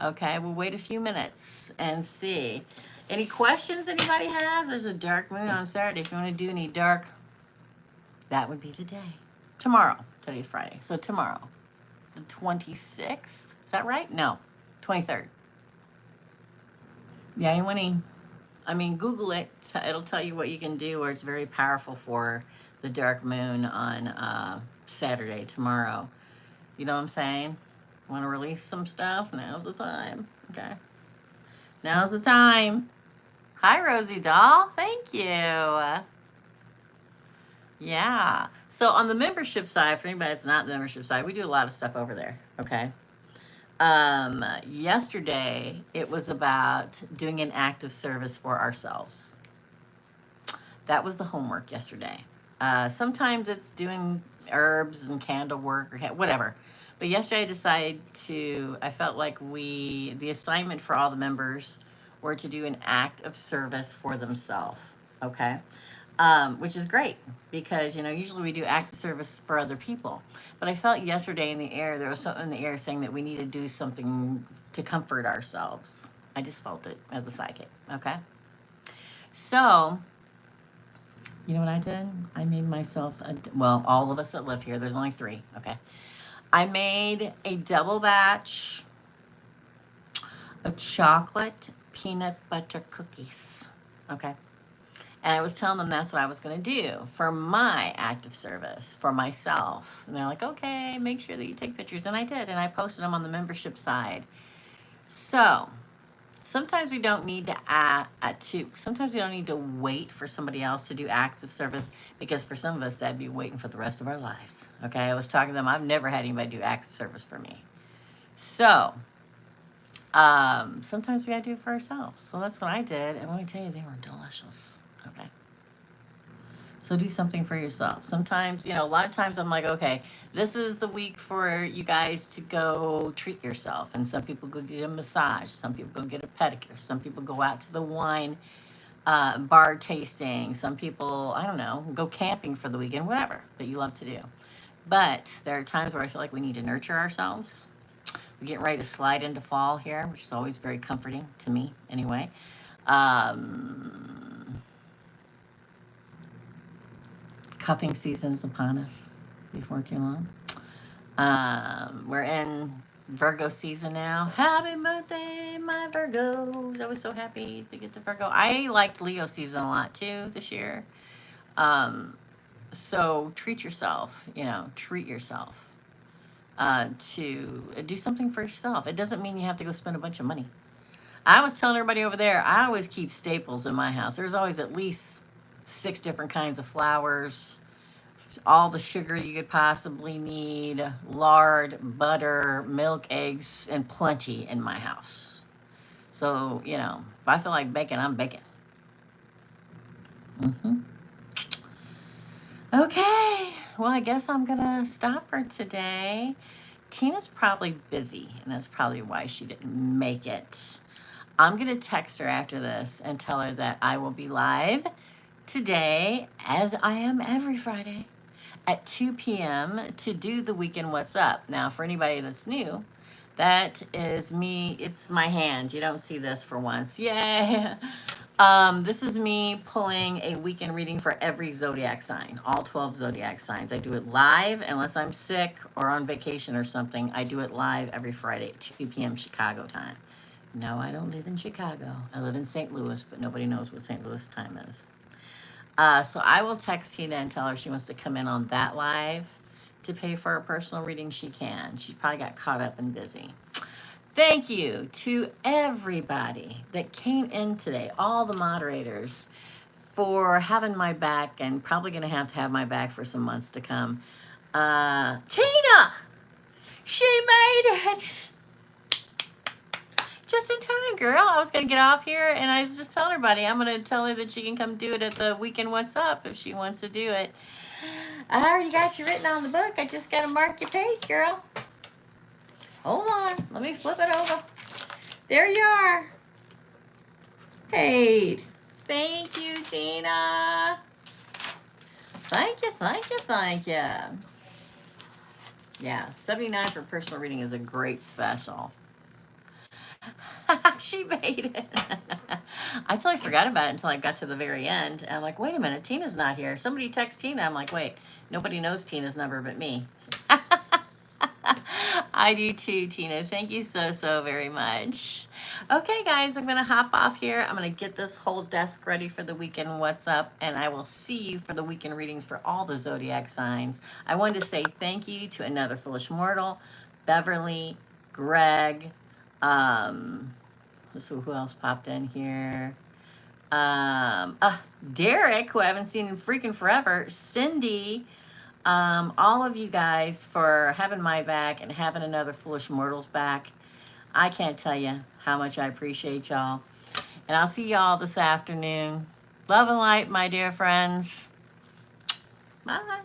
Okay, we'll wait a few minutes and see. Any questions anybody has? There's a dark moon on Saturday. If you want to do any dark, that would be the day. Tomorrow. Today's Friday. So tomorrow, the 26th. Is that right? No, 23rd. Yeah, you want to, I mean, Google it. It'll tell you what you can do, or it's very powerful for the dark moon on Saturday, tomorrow. You know what I'm saying? Want to release some stuff? Now's the time. Okay. Now's the time. Hi, Rosie Doll. Thank you. Yeah. So on the membership side, for anybody that's not the membership side, we do a lot of stuff over there. Okay. Yesterday, it was about doing an act of service for ourselves. That was the homework yesterday. Sometimes it's doing herbs and candle work or whatever. But yesterday I decided I felt like the assignment for all the members were to do an act of service for themselves. Okay. Which is great because, you know, usually we do acts of service for other people. But I felt yesterday in the air, there was something in the air saying that we need to do something to comfort ourselves. I just felt it as a psychic. Okay. So, you know what I did? I made myself, well, all of us that live here, there's only 3. Okay. I made a double batch of chocolate peanut butter cookies. Okay. And I was telling them that's what I was going to do for my act of service for myself. And they're like, okay, make sure that you take pictures. And I did. And I posted them on the membership side. So sometimes we don't need sometimes we don't need to wait for somebody else to do acts of service, because for some of us, that'd be waiting for the rest of our lives. Okay. I was talking to them. I've never had anybody do acts of service for me. So sometimes we gotta do it for ourselves. So that's what I did. And let me tell you, they were delicious. Okay. So do something for yourself. Sometimes, you know, a lot of times I'm like, okay, this is the week for you guys to go treat yourself. And some people go get a massage. Some people go get a pedicure. Some people go out to the wine bar tasting. Some people, I don't know, go camping for the weekend, whatever that you love to do. But there are times where I feel like we need to nurture ourselves. We're getting ready to slide into fall here, which is always very comforting to me anyway. Cuffing season is upon us before too long. We're in Virgo season now. Happy birthday, my Virgos. I was so happy to get to Virgo. I liked Leo season a lot too this year. So treat yourself, treat yourself. To do something for yourself. It doesn't mean you have to go spend a bunch of money. I was telling everybody over there, I always keep staples in my house. There's always at least 6 different kinds of flours, all the sugar you could possibly need, lard, butter, milk, eggs, and plenty in my house. So, you know, if I feel like baking, I'm baking. Okay, well, I guess I'm gonna stop for today. Tina's probably busy, and that's probably why she didn't make it. I'm gonna text her after this and tell her that I will be live today, as I am every Friday, at 2 p.m. to do the weekend What's Up. Now, for anybody that's new, that is me. It's my hand. You don't see this for once. Yay! This is me pulling a weekend reading for every zodiac sign, all 12 zodiac signs. I do it live unless I'm sick or on vacation or something. I do it live every Friday at 2 p.m. Chicago time. No, I don't live in Chicago. I live in St. Louis, but nobody knows what St. Louis time is. So I will text Tina and tell her if she wants to come in on that live to pay for a personal reading. She can. She probably got caught up and busy. Thank you to everybody that came in today, all the moderators, for having my back and probably going to have my back for some months to come. Tina! She made it! Just in time, girl. I was going to get off here and I was just telling everybody I'm going to tell her that she can come do it at the weekend What's Up if she wants to do it. I already got you written on the book. I just got to mark your page, girl. Hold on. Let me flip it over. There you are. Paid. Thank you, Tina. Thank you, thank you, thank you. Yeah, $79 for personal reading is a great special. She made it. I totally forgot about it until I got to the very end. And I'm like, wait a minute, Tina's not here. Somebody text Tina. I'm like, wait, nobody knows Tina's number but me. I do too, Tina. Thank you so very much. Okay, guys, I'm going to hop off here. I'm going to get this whole desk ready for the weekend What's Up, and I will see you for the weekend readings for all the zodiac signs. I wanted to say thank you to Another Foolish Mortal, Beverly, Greg, let's see who else popped in here. Derek, who I haven't seen in freaking forever, Cindy, all of you guys for having my back and having Another Foolish Mortal's back. I can't tell you how much I appreciate y'all. And I'll see y'all this afternoon. Love and light, my dear friends. Bye.